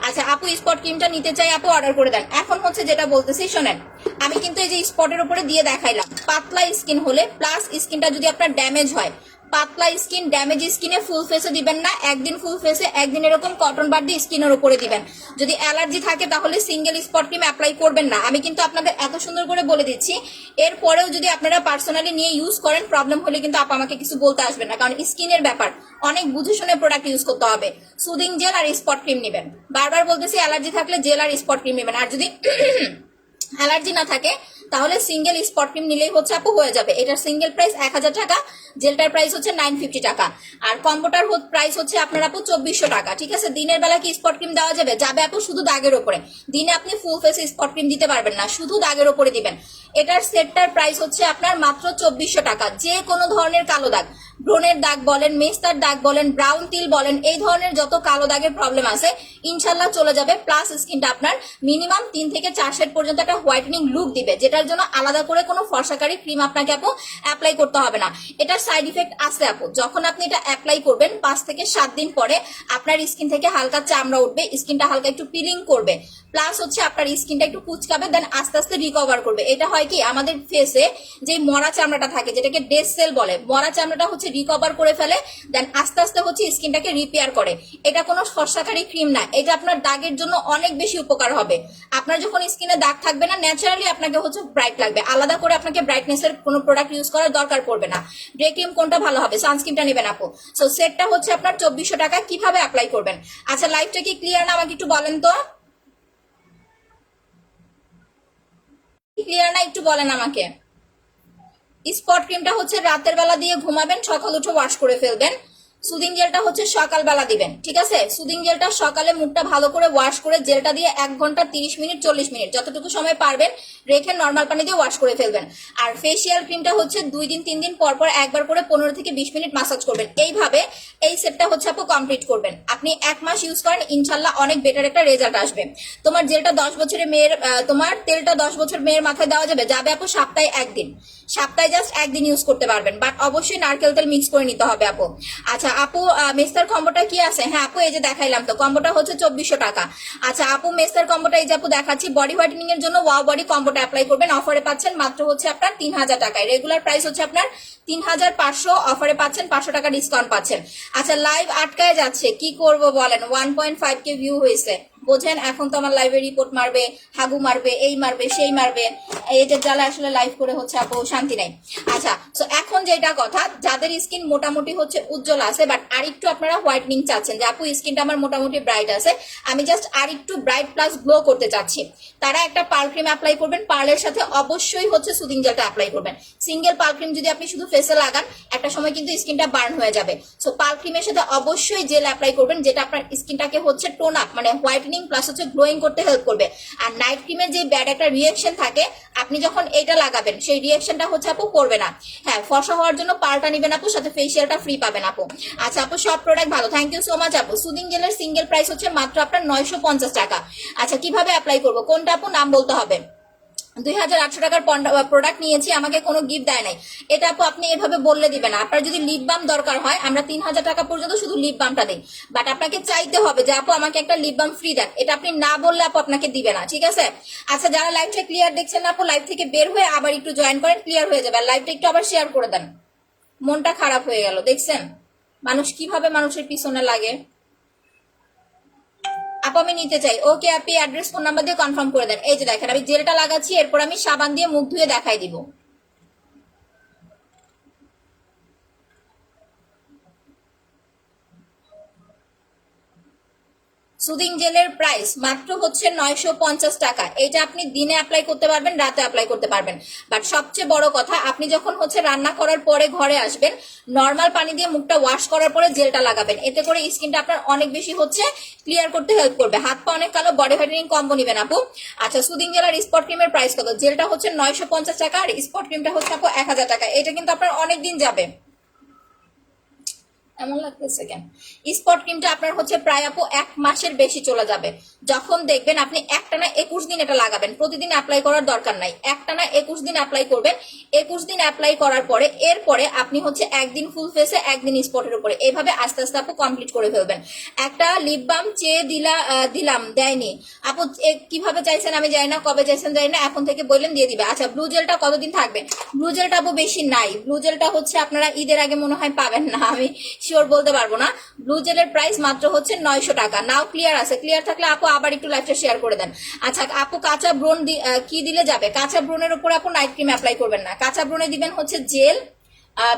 আচ্ছা আপু স্পট ক্রিমটা নিতে চাই আপু, অর্ডার করে দেন। এখন হচ্ছে যেটা বলতেছি শোনেন, আমি কিন্তু এই যে স্পটের উপরে দিয়ে দেখাইলাম, পাতলা স্কিন হলে প্লাস স্কিনটা যদি আপনার ড্যামেজ হয়, পাতলা স্কিন ড্যামেজ স্কিনে ফুল ফেসে দিবেন না, একদিন ফুল ফেসে একদিন এরকম কটন বার দিয়ে স্কিনের উপরে দিবেন। যদি অ্যালার্জি থাকে তাহলে সিঙ্গেল স্পট ক্রিম অ্যাপ্লাই করবেন না, আমি কিন্তু আপনাদের এত সুন্দর করে বলে দিচ্ছি। এরপরেও যদি আপনারা পার্সোনালি নিয়ে ইউজ করেন, প্রবলেম হলে কিন্তু আপা আমাকে কিছু বলতে আসবেন না, কারণ স্কিনের ব্যাপার, অনেক বুঝে শুনে প্রোডাক্ট ইউজ করতে হবে। সুদিং জেল আর স্পট ক্রিম নেবেন, বারবার বলতেছি অ্যালার্জি থাকলে জেল আর স্পট ক্রিম নেবেন, আর যদি অ্যালার্জি না থাকে তাহলে সিঙ্গেল স্পট ক্রিম নিলেই হচ্ছে আপু হয়ে যাবে। এটার সিঙ্গেল প্রাইস 1000 টাকা, জেলটার প্রাইস হচ্ছে 950 টাকা, আর কম্বোটার প্রাইস হচ্ছে আপনার আপু 2400 টাকা। ঠিক আছে, দিনের বেলা কি স্পট ক্রিম দেওয়া যাবে? যাবে আপু, শুধু দাগের উপরে। দিনে আপনি ফুল ফেসে স্পট ক্রিম দিতে পারবেন না, শুধু দাগের উপরে দিবেন। এটার সেটটার প্রাইস হচ্ছে আপনার মাত্র 2400 টাকা। যে কোনো ধরনের কালো দাগ, ব্রণের দাগ বলেন, মেস্তার দাগ বলেন, ব্রাউন তিল বলেন, এই ধরনের যত কালো দাগের প্রবলেম আছে ইনশাল্লাহ চলে যাবে। প্লাস স্কিনটা আপনার মিনিমাম 3 থেকে 4 সেট পর্যন্ত একটা হোয়াইটেনিং লুক দিবে, যেটার জন্য আলাদা করে কোনো ফর্সাকারী ক্রিম আপনাকে আপু অ্যাপ্লাই করতে হবে না। এটার সাইড ইফেক্ট আছে আপু, যখন আপনি এটা অ্যাপ্লাই করবেন 5 থেকে 7 দিন পরে আপনার স্কিন থেকে হালকা চামড়া উঠবে, স্কিনটা হালকা একটু পিলিং করবে, প্লাস হচ্ছে আপনার স্কিনটা একটু কুচকাবে, দেন আস্তে আস্তে রিকভার করবে। এটা হয় কি, আমাদের ফেসে যে মরা চামড়াটা থাকে যেটাকে ডেড সেল বলে, মরা চামড়াটা হচ্ছে রিকভার করে ফেলে, দেন আস্তে আস্তে হচ্ছে স্কিনটাকে রিপেয়ার করে। এটা কোনো ফর্সাকারী ক্রিম না, এটা আপনার দাগের জন্য অনেক বেশি উপকার হবে। আপনার যখন স্কিনে দাগ থাকবে না, ন্যাচারালি আপনাকে হচ্ছে ব্রাইট লাগবে, আলাদা করে আপনাকে ব্রাইটনেসের কোনো প্রোডাক্ট ইউজ করার দরকার পড়বে না। ডে ক্রিম কোনটা ভালো হবে? সানস্ক্রিনটা নেবেন আপু। সো সেটটা হচ্ছে আপনার 2400 টাকা। কিভাবে অ্যাপ্লাই করবেন? আচ্ছা লাইভটা কি ক্লিয়ার না, আমাকে একটু বলেন তো। ক্লিয়ার না একটু বলেন আমাকে। স্পট ক্রিমটা হচ্ছে রাতের বেলা দিয়ে ঘুমাবেন, সকাল উঠে ওয়াশ করে ফেলবেন। সুদিং জেলটা হচ্ছে সকালবেলা দিবেন, ঠিক আছে? সুদিং জেলটা সকালে মুখটা ভালো করে ওয়াশ করে জেলটা দিয়ে 1 ঘন্টা 30 মিনিট 40 মিনিট যতটুকু সময় পারবেন রেখে নর্মাল পানি দিয়ে ওয়াশ করে ফেলবেন। আর ফেসিয়াল ক্রিমটা হচ্ছে 2 দিন 3 দিন পর পর একবার করে 15 থেকে 20 মিনিট মাসাজ করবেন। এইভাবে এই সেটটা হচ্ছে আপু কমপ্লিট করবেন। আপনি 1 মাস ইউজ করেন, ইনশাল্লাহ অনেক বেটার একটা রেজাল্ট আসবে। তোমার জেলটা 10 বছরের মেয়ের, তোমার তেলটা 10 বছর মেয়ের মাথায় দেওয়া যাবে, যাবে আপু সপ্তাহে 1 দিন, সপ্তাহে জাস্ট 1 দিন ইউজ করতে পারবেন। বাট অবশ্যই নারকেল তেল মিক্স করে নিতে হবে আপু। আচ্ছা আপু, মেস্তার কম্বোটা কি আছে? হ্যাঁ আপু, এই যে দেখাইলাম তো, কম্বোটা হচ্ছে 2400 টাকা। আচ্ছা আপু, মেস্তার কম্বোটা এই যে আপু দেখাচ্ছি, বডি হোয়াইটেনিং এর জন্য ওয়াও বডি কম্বোটা অ্যাপ্লাই করবেন, অফারে পাচ্ছেন মাত্র হচ্ছে আপনার 3000 টাকায়। রেগুলার প্রাইস হচ্ছে আপনার 3500, অফারে পাচ্ছেন 500 টাকা ডিসকাউন্ট পাচ্ছেন। আচ্ছা লাইভ আটকায় যাচ্ছে, কি করব বলেন? 1.5K ভিউ হয়েছে, বোঝেন? এখন তো আমার লাইভে রিপোর্ট মারবে, হাগু মারবে, এই মারবে, সেই মারবে, এইটার জ্বালা আসলে লাইভ করে হচ্ছে আপু শান্তি নাই। আচ্ছা, তো এখন যেটা কথা, যাদের স্কিন মোটামুটি হচ্ছে উজ্জ্বল আছে বাট আরেকটু আপনারা হোয়াইটনিং চাচ্ছেন, যে আপু স্কিনটা আমার মোটামুটি ব্রাইট আছে, আমি জাস্ট আরেকটু ব্রাইট প্লাস গ্লো করতে চাচ্ছি, তারা একটা পার্ল ক্রিম অ্যাপ্লাই করবেন। পার্লের সাথে অবশ্যই হচ্ছে সুদিং জেলটা অ্যাপ্লাই করবেন। সিঙ্গেল পার্ল ক্রিম যদি আপনি শুধু ফেসে লাগান, একটা সময় কিন্তু স্কিনটা বার্ন হয়ে যাবে। সো পার্ল ক্রিমের সাথে অবশ্যই জেল অ্যাপ্লাই করবেন, যেটা আপনার স্কিনটাকে হচ্ছে টোন আপ মানে হোয়াইটেনিং প্লাস হচ্ছে গ্লোয়িং করতে হেল্প করবে। আর নাইট ক্রিমের যে ব্যাড একটা রিয়াকশন থাকে, আপনি যখন এটা লাগাবেন সেই রিয়াকশনটা হচ্ছে আপু করবে না। হ্যাঁ, ফর্সা হওয়ার জন্য পার্লটা নিবেন আপু, সাথে ফেসিয়ালটা ফ্রি পাবেন আপু। আচ্ছা আপু, সব প্রোডাক্ট ভালো, থ্যাংক ইউ সো মাচ আপু। সুদিং জেলের সিঙ্গেল প্রাইস হচ্ছে মাত্র আপনার 950 টাকা। আচ্ছা কিভাবে অ্যাপ্লাই করবো, কোনটা আপু নাম বলতে হবে? 2800 টাকার প্রোডাক্ট নিয়েছি, আমাকে কোনো গিফট দেয় নাই, এটা আপু আপনি এভাবে বললে দিবেন না। আপনার যদি লিপ বাম দরকার হয়, আমরা 3000 টাকা পর্যন্ত শুধু লিপ বামটা দিই, বাট আপনাকে চাইতে হবে যে আপু আমাকে একটা লিপ বাম ফ্রি দেন, এটা আপনি না বললে আপু আপনাকে দিবে না, ঠিক আছে? আচ্ছা যারা লাইভটা ক্লিয়ার দেখছেন না আপু, লাইভ থেকে বের হয়ে আবার একটু জয়েন করেন, ক্লিয়ার হয়ে যাবে। আর লাইভটা একটু আবার শেয়ার করে দেন। মনটা খারাপ হয়ে গেল, দেখছেন মানুষ কিভাবে মানুষের পিছনে লাগে। আপু আমি নিতে চাই, ওকে আপনি অ্যাড্রেস ফোন নাম্বার দিয়ে কনফার্ম করে দেন। এই যে দেখেন আমি জেলটা লাগাচ্ছি, এরপর আমি সাবান দিয়ে মুখ ধুয়ে দেখাই দিব। সুদিং জেলের প্রাইস মাত্র হচ্ছে 950 টাকা। এটা আপনি দিনে অ্যাপ্লাই করতে পারবেন, রাতে অ্যাপ্লাই করতে পারবেন। বাট সবচেয়ে বড় কথা, আপনি যখন হচ্ছে রান্না করার পরে ঘরে আসবেন, নর্মাল পানি দিয়ে মুখটা ওয়াশ করার পরে জেলটা লাগাবেন, এতে করে স্কিনটা আপনার অনেক বেশি হচ্ছে ক্লিয়ার করতে হেল্প করবে। হাত পা অনেক কালো, বডি হোয়াইটেনিং কম্বো নিবেন আপু। আচ্ছা সুদিং জেল আর স্পট ক্রিমের প্রাইস কত? জেলটা হচ্ছে 950 টাকা আর স্পট ক্রিমটা হচ্ছে আপু 1000 টাকা। এটা কিন্তু আপনার অনেক দিন যাবে। এমন লাগতেছে কেন? স্পট ক্রিমটা আপনার হচ্ছে প্রায় আপু 1 মাসের বেশি চলে যাবে। যখন দেখবেন আপনি একটানা 21 দিন এটা লাগাবেন, প্রতিদিন অ্যাপ্লাই করার দরকার নাই, একটানা 21 দিন অ্যাপ্লাই করবেন। 21 দিন অ্যাপ্লাই করার পরে এরপরে আপনি হচ্ছে একদিন ফুল ফেসে, একদিন স্পটের উপরে, এইভাবে আস্তে আস্তে আপু কমপ্লিট করে ফেলবেন। একটা লিপ বাম চেয়ে দিলাম, দেয়নি আপু, কিভাবে চাইছেন আমি জানি না, কবে চাইছেন জানি না, এখন থেকে বললেন দিয়ে দিবে। আচ্ছা ব্লু জেলটা কতদিন থাকবে? ব্লু জেলটা আপু বেশি নাই, ব্লু জেলটা হচ্ছে আপনারা ঈদের আগে মনে হয় পাবেন না, আমি শিওর বলতে পারবো না। ব্লু জেলের প্রাইস মাত্র হচ্ছে 900 টাকা। নাও ক্লিয়ার আছে? ক্লিয়ার থাকলে আপু আবার একটু লাইভটা শেয়ার করে দেন। আচ্ছা আপু কাঁচা ব্রণ কি দিলে যাবে? কাঁচা ব্রণের উপর আপু নাইট ক্রিম অ্যাপ্লাই করবেন না, কাঁচা ব্রণে দিবেন হচ্ছে জেল,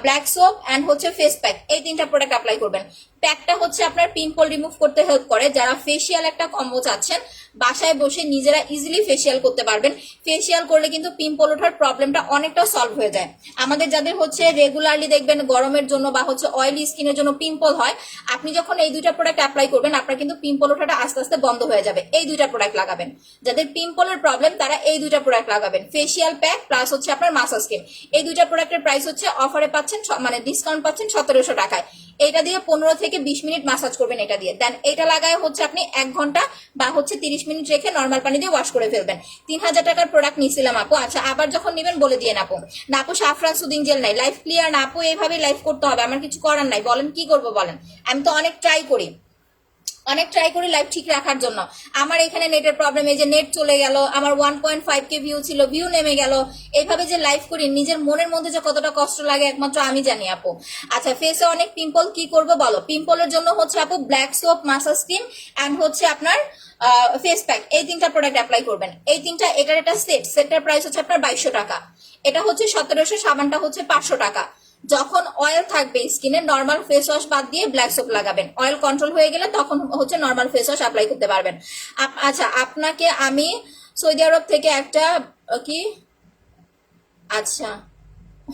ব্ল্যাক সোপ অ্যান্ড হচ্ছে ফেস প্যাক, এই 3টা প্রোডাক্ট অ্যাপ্লাই করবেন। প্যাকটা হচ্ছে আপনার পিম্পল রিমুভ করতে হেল্প করে। যারা ফেসিয়াল একটা কম্বো চাচ্ছেন, বাসায় বসে নিজেরা ইজিলি ফেসিয়াল করতে পারবেন, ফেসিয়াল করলে কিন্তু পিম্পল ওঠার প্রবলেমটা অনেকটা সলভ হয়ে যায়। আমাদের যাদের হচ্ছে রেগুলারলি দেখবেন গরমের জন্য বা হচ্ছে অয়েলি স্কিনের জন্য পিম্পল হয়, আপনি যখন এই 2টা প্রোডাক্ট অ্যাপ্লাই করবেন, আপনার কিন্তু পিম্পল ওঠাটা আস্তে আস্তে বন্ধ হয়ে যাবে। এই 2টা প্রোডাক্ট লাগাবেন। যাদের পিম্পলের প্রবলেম তারা এই 2টা প্রোডাক্ট লাগাবেন, ফেসিয়াল প্যাক প্লাস হচ্ছে আপনার মাসাজ ক্রিম। এই 2টা প্রোডাক্টের প্রাইস হচ্ছে অফারে পাচ্ছেন, মানে ডিসকাউন্ট পাচ্ছেন 1700 টাকায়। এটা দিয়ে 15 থেকে 20 মিনিট মাসাজ করবেন এটা দিয়ে, দেন এটা লাগায় হচ্ছে আপনি 1 ঘন্টা বা হচ্ছে 30 মিনিট রেখে নর্মাল পানি দিয়ে ওয়াশ করে ফেলবেন। 3000 টাকার প্রোডাক্ট নিয়েছিলাম আপু। আচ্ছা আবার যখন নেবেন বলে দিয়ে আপু। না আপু সাফরান সুদিং জেল নাই, লাইফ ক্লিয়ার না আপু, এইভাবে লাইফ করতে হবে, আমার কিছু করার নাই, বলেন কি করবো বলেন? আমি তো অনেক ট্রাই করি লাইভ ঠিক রাখার জন্য। আমার এখানে নেটের প্রবলেম, এই যে নেট চলে গেল, আমার 1.5K ভিউ ছিল, ভিউ নেমে গেল, এইভাবে যে লাইভ করি নিজের মনের মধ্যে যে কতটা কষ্ট লাগে একমাত্র আমি জানি আপু। আচ্ছা ফেসে অনেক পিম্পল, কি করবো বলো? পিম্পলের জন্য হচ্ছে আপু black soap, massage cream and হচ্ছে আপনার ফেস প্যাক, এই 3টা প্রোডাক্ট অ্যাপ্লাই করবেন। এই 3টা, এটার একটা সেটের প্রাইস হচ্ছে আপনার 2200 টাকা, এটা হচ্ছে 1700, সাবানটা হচ্ছে 500 টাকা। যখন অয়েল থাকবে স্কিনে, নর্মাল ফেস ওয়াশ বাদ দিয়ে ব্ল্যাক সোপ লাগাবেন, অয়েল কন্ট্রোল হয়ে গেলে তখন হচ্ছে নর্মাল ফেস ওয়াশ অ্যাপ্লাই করতে পারবেন। আচ্ছা আপনাকে আমি সৌদি আরব থেকে একটা কি আচ্ছা,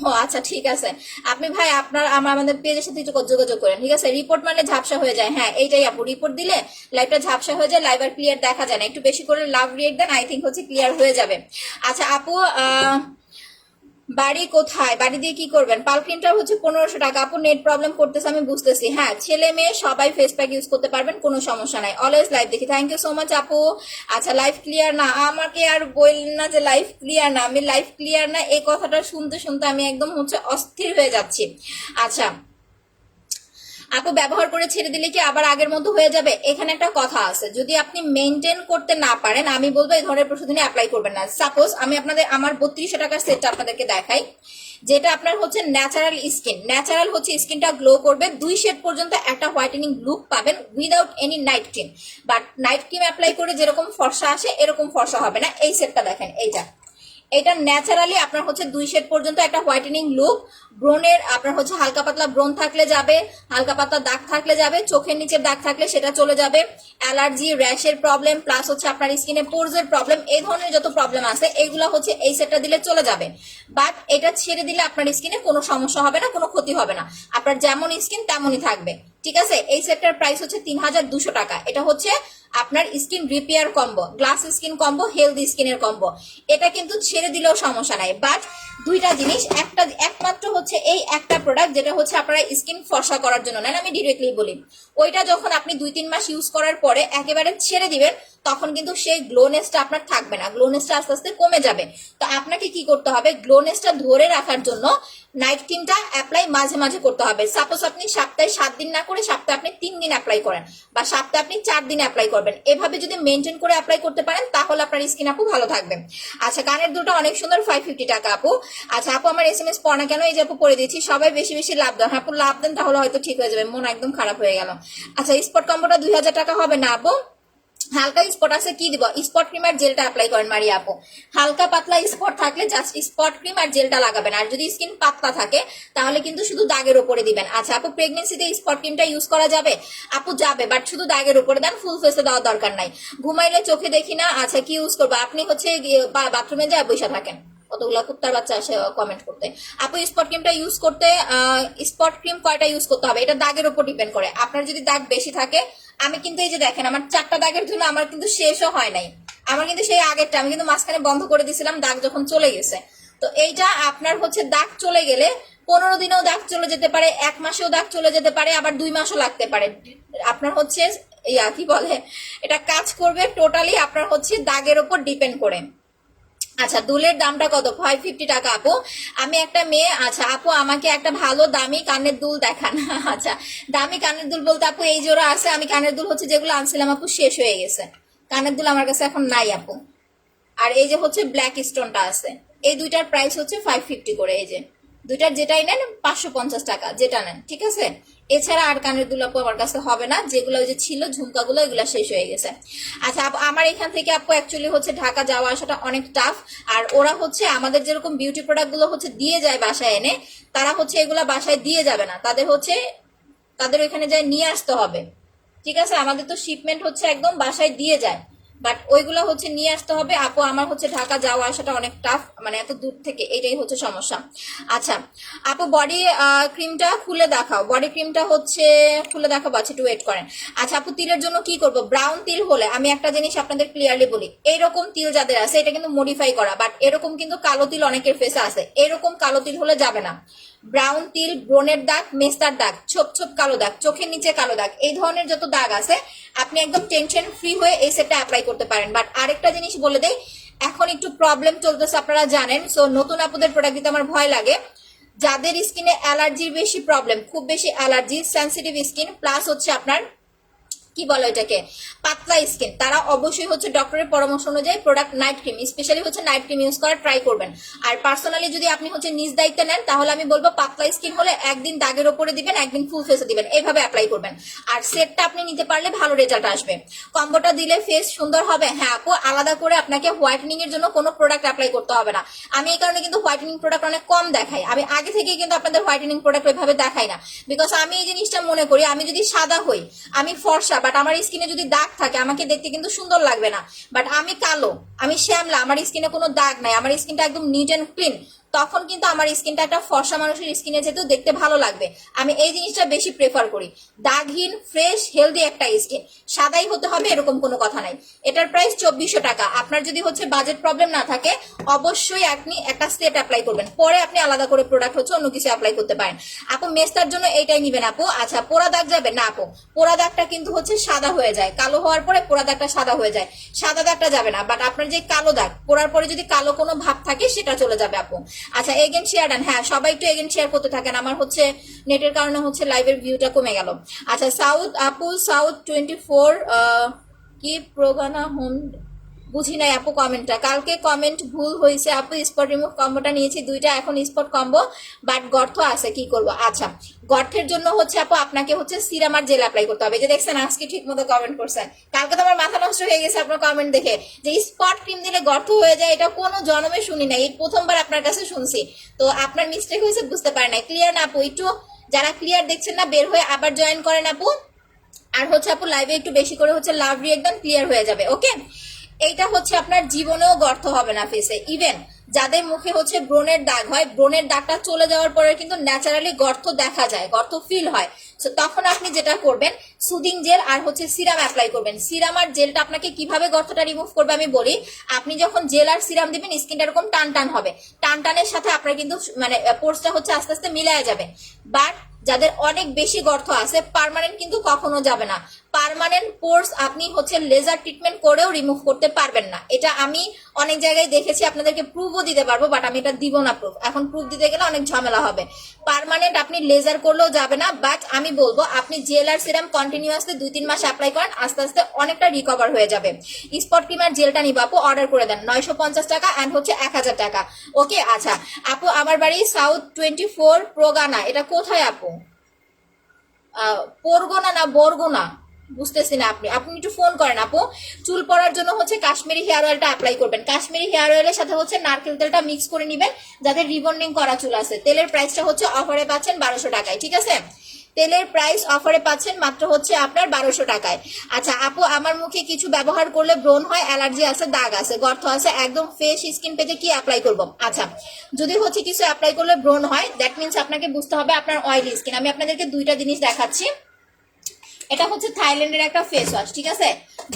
ও আচ্ছা, ঠিক আছে। আপনি ভাই আপনার আমাদের পেজের সাথে একটু যোগাযোগ করেন, ঠিক আছে? রিপোর্ট মানে ঝাপসা হয়ে যায়, হ্যাঁ এইটাই আপু, রিপোর্ট দিলে লাইভটা ঝাপসা হয়ে যায়, লাইভ আর ক্লিয়ার দেখা যায় না। একটু বেশি করে লাভ রিয়েক্ট দেন, আই থিঙ্ক হচ্ছে ক্লিয়ার হয়ে যাবে। আচ্ছা আপু, বাড়ি কোথায়? বাড়ি দিয়ে কি করবেন? পাল ক্রিমটা হচ্ছে 1500 টাকা। আপু নেট প্রবলেম করতেছে আমি বুঝতেছি, হ্যাঁ ছেলে মেয়ে সবাই ফেস প্যাক ইউজ করতে পারবেন, কোনো সমস্যা নাই। অলওয়েজ লাইভ দেখি, থ্যাংক ইউ সো মাচ আপু। আচ্ছা লাইভ ক্লিয়ার না, আমাকে আর বললেন না যে লাইভ ক্লিয়ার না। আমি লাইভ ক্লিয়ার না এই কথাটা শুনতে শুনতে আমি একদম হচ্ছে অস্থির হয়ে যাচ্ছি। আচ্ছা আপু, ব্যবহার করে ছেড়ে দিলে কি আবার আগের মতো হয়ে যাবে? এখানে একটা কথা আছে, যদি আপনি মেনটেন করতে না পারেন আমি বলবো এই ধরনের প্রসাধনী অ্যাপ্লাই করবেন না। সাপোজ আমি আপনাদের আমার 3200 টাকার সেটটা আপনাদেরকে দেখাই, যেটা আপনার হচ্ছে ন্যাচারাল স্কিন। ন্যাচারাল হচ্ছে স্কিনটা গ্লো করবে, 2 শেড পর্যন্ত একটা হোয়াইটেনিং লুক পাবেন without any night cream. But night cream apply করে যেরকম ফর্সা আসে এরকম ফর্সা হবে না। এই সেটটা দেখেন, এইটা এটা ন্যাচারালি আপনার হচ্ছে 2 শেড পর্যন্ত একটা হোয়াইটেনিং লুক। ব্রোনের আপনার হচ্ছে হালকা পাতলা ব্রোন থাকলে যাবে, হালকা পাতলা দাগ থাকলে যাবে, চোখের নিচের দাগ থাকলে সেটা চলে যাবে, অ্যালার্জি র্যাশের প্রবলেম প্লাস হচ্ছে আপনার স্কিনে পোরসের প্রবলেম, এই ধরনের যত প্রবলেম আছে এইগুলো হচ্ছে এই সেটটা দিলে চলে যাবে। বাট এটা ছেড়ে দিলে আপনার স্কিনে কোনো সমস্যা হবে না, কোনো ক্ষতি হবে না, আপনার যেমন স্কিন তেমনই থাকবে, ঠিক আছে? এই সেটটার প্রাইস হচ্ছে 3200 টাকা। এটা হচ্ছে আপনার skin repair combo, glass skin combo, healthy স্কিনের কম্বো। এটা কিন্তু ছেড়ে দিলেও সমস্যা নাই। বাট দুইটা জিনিস, একটা একমাত্র হচ্ছে এই একটা প্রোডাক্ট যেটা হচ্ছে আপনারা স্কিন ফর্সা করার জন্য নেন, আমি ডিরেক্টলি বলি। ওইটা যখন আপনি 2-3 মাস ইউজ করার পরে একেবারে ছেড়ে দিবেন তখন কিন্তু সেই গ্লোনেসটা আপনার থাকবে না, গ্লোনেসটা আস্তে আস্তে কমে যাবে। তো আপনাকে কি করতে হবে, গ্লোনেসটা ধরে রাখার জন্য নাইট ক্রিমটা অ্যাপ্লাই মাঝে মাঝে করতে হবে। সাপোজ আপনি সপ্তাহে 7 দিন না করে সপ্তাহে আপনি 3 দিন অ্যাপ্লাই করেন, বা সপ্তাহে আপনি 4 দিন অ্যাপ্লাই করবেন। এভাবে যদি মেনটেন করে অ্যাপ্লাই করতে পারেন তাহলে আপনার স্কিন আপু ভালো থাকবে। আচ্ছা কানের দুটো অনেক সুন্দর, 550 টাকা আপু। আচ্ছা আপু, আমার SMS পড়া না কেন? এই যে আপু পড়ে দিচ্ছি, সবাই বেশি বেশি লাভ দেন। আপু লাভ দেন তাহলে হয়তো ঠিক হয়ে যাবে, মন একদম খারাপ হয়ে গেল। আচ্ছা স্পট কম্বোটা 2000 টাকা হবে না আপু? হালকা স্পট আছে কি দিব? স্পট ক্রিম আর জেলটা অ্যাপ্লাই করেন মারিয়া আপু। হালকা পাতলা স্পট থাকলে জাস্ট স্পট ক্রিম আর জেলটা লাগাবেন, আর যদি স্কিন পাতলা থাকে তাহলে কিন্তু শুধু দাগের উপরে দিবেন। আচ্ছা আপু, প্রেগনেন্সিতে স্পট ক্রিমটা ইউজ করা যাবে? আপু যাবে, বাট শুধু দাগের উপরে দেন, ফুল ফেসে দেওয়ার দরকার নাই। ঘুমাইলে চোখে দেখি না, আচ্ছা কি ইউজ করবো? আপনি হচ্ছে বাথরুমে যায় বসে থাকেন, কতগুলো কুত্তার বাচ্চা আসে কমেন্ট করতে। আপু স্পট ক্রিমটা ইউজ করতে স্পট ক্রিম কয়টা ইউজ করতে হবে এটা দাগের উপর ডিপেন্ড করে। আপনার যদি দাগ বেশি থাকে, আমি কিন্তু এই যে দেখেন আমার 4টা দাগের জন্য আমার কিন্তু শেষও হয় নাই, আমার কিন্তু সেই আগেরটা আমি কিন্তু মাঝখানে বন্ধ করে দিয়েছিলাম দাগ যখন চলে গেছে। তো এইটা আপনার হচ্ছে দাগ চলে গেলে 15 দিনেও দাগ চলে যেতে পারে, 1 মাসেও দাগ চলে যেতে পারে, আবার 2 মাসও লাগতে পারে। আপনার হচ্ছে ইয়া কি বলে, এটা কাজ করবে টোটালি আপনার হচ্ছে দাগের উপর ডিপেন্ড করে। আচ্ছা দুলের দামটা কত? 550 টাকা আপু। আমি একটা মেয়ে, আচ্ছা আপু আমাকে একটা ভালো দামি কানের দুল দেখান। আচ্ছা দামি কানের দুল বলতে আপু এই জোড়া আছে, আমি কানের দুল হচ্ছে যেগুলো আনছিলাম আপু শেষ হয়ে গেছে, কানের দুল আমার কাছে এখন নাই আপু। আর এই যে হচ্ছে ব্ল্যাক স্টোনটা আছে, এই দুইটার প্রাইস হচ্ছে 550 করে। এই যে দুইটার যেটাই নেন 550 টাকা যেটা নেন, ঠিক আছে? এছাড়া আর কানের দুল আপু আমার কাছে হবে না, যেগুলো ওই যে ছিল ঝুমকাগুলো এগুলো শেষ হয়ে গেছে। আচ্ছা আপু, আমার এখান থেকে আপু অ্যাকচুয়ালি হচ্ছে ঢাকা যাওয়া আসাটা অনেক টাফ। আর ওরা হচ্ছে আমাদের যেরকম বিউটি প্রোডাক্ট গুলো হচ্ছে দিয়ে যায় বাসায় এনে, তারা হচ্ছে এগুলা বাসায় দিয়ে যাবে না, তাদের হচ্ছে তাদের ওইখানে যায় নিয়ে আসতে হবে, ঠিক আছে? আমাদের তো শিপমেন্ট হচ্ছে একদম বাসায় দিয়ে যায়, বাট ওইগুলো হচ্ছে নিয়ে আসতে হবে। আপু আমার হচ্ছে ঢাকা যাওয়া আসাটা অনেক টাফ, মানে এত দূর থেকে, এটাই হচ্ছে সমস্যা। আচ্ছা আপু বডি ক্রিমটা খুলে দেখাও, বডি ক্রিমটা হচ্ছে খুলে দেখাবো, আচ্ছা একটু ওয়েট করেন। আচ্ছা আপু তিলের জন্য কি করব? ব্রাউন তিল হলে আমি একটা জিনিস আপনাদের ক্লিয়ারলি বলি, এইরকম তিল যাদের আছে এটা কিন্তু মডিফাই করা, বাট এরকম কিন্তু কালো তিল অনেকের ফেসে আছে, এরকম কালো তিল হলে যাবে না। ব্রাউন তিল, ব্রণের দাগ, মেস্তার দাগ, ছোপ ছোপ কালো দাগ, চোখের নিচে কালো দাগ, এই ধরনের যত দাগ আছে আপনি একদম টেনশন ফ্রি হয়ে এই সেটটা অ্যাপ্লাই করতে পারেন। বাট আরেকটা জিনিস বলে দেই, এখন একটু প্রবলেম চলতেছে আপনারা জানেন, সো নতুন আপুদের প্রোডাক্ট দিতে আমার ভয় লাগে। যাদের স্কিনে অ্যালার্জির বেশি প্রবলেম, খুব বেশি অ্যালার্জি, সেন্সিটিভ স্কিন প্লাস হচ্ছে আপনার কি বলে এটাকে পাতলা স্কিন, তারা অবশ্যই হচ্ছে ডক্টরের পরামর্শ অনুযায়ী প্রোডাক্ট নাইট ক্রিম, স্পেশালি হচ্ছে নাইট ক্রিম ইউজ করা ট্রাই করবেন। আর পার্সোনালি যদি আপনি হচ্ছে নিজ দায়িত্বে নেন তাহলে আমি বলবো পাতলা স্কিন হলে একদিন দাগের উপরে দিবেন, একদিন ফুল ফেসে দিবেন, এইভাবে অ্যাপ্লাই করবেন। আর সেটটা আপনি নিতে পারলে ভালো রেজাল্ট আসবে। কম্বোটা দিলে ফেস সুন্দর হবে। হ্যাঁ আপু, আলাদা করে আপনাকে হোয়াইটেনিং এর জন্য কোনো প্রোডাক্ট অ্যাপ্লাই করতে হবে না। আমি এই কারণে কিন্তু হোয়াইটেনিং প্রোডাক্ট অনেক কম দেখাই, আমি আগে থেকেই কিন্তু আপনাদের হোয়াইটেনিং প্রোডাক্ট ওইভাবে দেখাই না, বিকজ আমি এই জিনিসটা মনে করি আমি যদি সাদা হই, আমি ফর্সা, বাট আমার স্কিনে যদি দাগ থাকে আমাকে দেখতে কিন্তু সুন্দর লাগবে না। বাট আমি কালো, আমি শ্যামলা, আমার স্কিনে কোনো দাগ নাই, আমার স্কিনটা একদম নিট এন্ড ক্লিন, তখন কিন্তু আমার স্কিনটা একটা ফর্সা মানুষের স্কিনে যেহেতু দেখতে ভালো লাগবে, আমি এই জিনিসটা বেশি প্রেফার করি। দাগহীন ফ্রেশ হেলদি একটা স্কিন, সাদাই হতে হবে এরকম কোনো কথা নাই। এটার প্রাইস 2400 টাকা। আপনার যদি হচ্ছে বাজেট প্রবলেম না থাকে অবশ্যই আপনি একটা সেট অ্যাপ্লাই করবেন, পরে আপনি আলাদা করে প্রোডাক্ট হচ্ছে অন্য কিছু অ্যাপ্লাই করতে পারেন। আপু মেস্তার জন্য এইটাই নিবেন আপু। আচ্ছা পোড়া দাগ যাবে না আপু, পোড়া দাগটা কিন্তু হচ্ছে সাদা হয়ে যায়, কালো হওয়ার পরে পোড়া দাগটা সাদা হয়ে যায়, সাদা দাগটা যাবে না। বাট আপনার যে কালো দাগ পোড়ার পরে যদি কালো কোনো ভাব থাকে সেটা চলে যাবে আপু। আচ্ছা এগেন শেয়ার ডান, হ্যাঁ সবাই একটু এগেন শেয়ার করতে থাকেন, আমার হচ্ছে নেটের কারণে হচ্ছে লাইভের ভিউটা কমে গেল। আচ্ছা সাউথ আপু, সাউথ 24 কি প্রোগানা হোম, বুঝি নাই আপু কমেন্টটা, কালকে কমেন্ট ভুল হয়েছে আপু। স্পট রিমুভ কম্বোটা নিয়েছি দুইটা, এখন স্পট কম্বো বাট গর্ত আছে, কি করব? আচ্ছা গর্তের জন্য হচ্ছে আপু আপনাকে হচ্ছে সিরাম আর জেল অ্যাপ্লাই করতে হবে। যে দেখছেন আজকে ঠিক মতো কমেন্ট করছেন, কালকে তো আমার মাথা নষ্ট হয়ে গেছে আপনার কমেন্ট দেখে যে স্পট ক্রিম দিলে গর্ত হয়ে যায়, এটা কোনো জন্মে শুনি নাই, এই প্রথমবার আপনার কাছে শুনছি। তো আপনার মিস্টেক হয়েছে, বুঝতে পারে নাই। ক্লিয়ার না আপু? একটু যারা ক্লিয়ার দেখছেন না বের হয়ে আবার জয়েন করেন আপু। আর হচ্ছে আপু লাইভে একটু বেশি করে হচ্ছে লাভ একদম ক্লিয়ার হয়ে যাবে, ওকে? এইটা হচ্ছে আপনার জীবনেও গর্ত হবে না ফেসে। ইভেন যাদের মুখে হচ্ছে ব্রণের দাগ হয়, ব্রণের দাগটা চলে যাওয়ার পরে কিন্তু ন্যাচারালি গর্ত দেখা যায়, গর্ত ফিল হয়। তো তখন আপনি যেটা করবেন সুদিং জেল আর হচ্ছে সিরাম অ্যাপ্লাই করবেন। সিরাম আর জেলটা আপনাকে কিভাবে গর্তটা রিমুভ করবে আমি বলি। আপনি যখন জেল আর সিরাম দিবেন স্কিনটা এরকম টান টান হবে, টান টানের সাথে আপনার কিন্তু মানে পোর্সটা হচ্ছে আস্তে আস্তে মিলায় যাবে। বাট যাদের অনেক বেশি গর্ত আছে পার্মানেন্ট কিন্তু কখনো যাবে না। পার্মানেন্ট পোর্স আপনি হচ্ছে লেজার ট্রিটমেন্ট করেও রিমুভ করতে পারবেন না, এটা আমি অনেক জায়গায় দেখেছি, আপনাদেরকে প্রুফও দিতে পারবো, বাট আমি এটা দিব না প্রুফ, এখন প্রুফ দিতে গেলে অনেক ঝামেলা হবে। পার্মানেন্ট আপনি লেজার করলেও যাবে না, বাট আমি বলবো আপনি জেল আর সিরাম কন্টিনিউয়াসলি 2-3 মাস অ্যাপ্লাই করেন, আস্তে আস্তে অনেকটা রিকভার হয়ে যাবে। স্পট ক্রিম আর জেলটা নিবো আপু, অর্ডার করে দেন 950 টাকা অ্যান্ড হচ্ছে 1000 টাকা, ওকে? আচ্ছা আপু আমার বাড়ি সাউথ 24 প্রোগানা, এটা কোথায় আপু? পরগনা না বরগোনা, বুঝতেছি না। আপনি আপনি একটু ফোন করেন আপু। চুল পড়ার জন্য হচ্ছে কাশ্মীরি হেয়ার অয়েলটা অ্যাপ্লাই করবেন, কাশ্মীরি হেয়ার অয়েলের সাথে হচ্ছে নারকেল তেলটা মিক্স করে নিবেন যাদের রিবন্ডিং করা চুল আছে। তেলের প্রাইসটা হচ্ছে অফারে পাচ্ছেন 1200 টাকায়, ঠিক আছে? তেলের প্রাইস অফারে পাচ্ছেন মাত্র হচ্ছে আপনার 1200 টাকায়। আচ্ছা আপু আমার মুখে কিছু ব্যবহার করলে ব্রণ হয়, অ্যালার্জি আছে, দাগ আছে, গর্ত আছে, একদম ফ্রেশ স্কিন পেতে কি অ্যাপ্লাই করব? আচ্ছা যদি হচ্ছে কিছু অ্যাপ্লাই করলে ব্রণ হয় দ্যাট মিনস আপনাকে বুঝতে হবে আপনার অয়েলি স্কিন। আমি আপনাদেরকে দুইটা জিনিস দেখাচ্ছি। এটা হচ্ছে থাইল্যান্ডের একটা ফেস ওয়াশ, ঠিক আছে?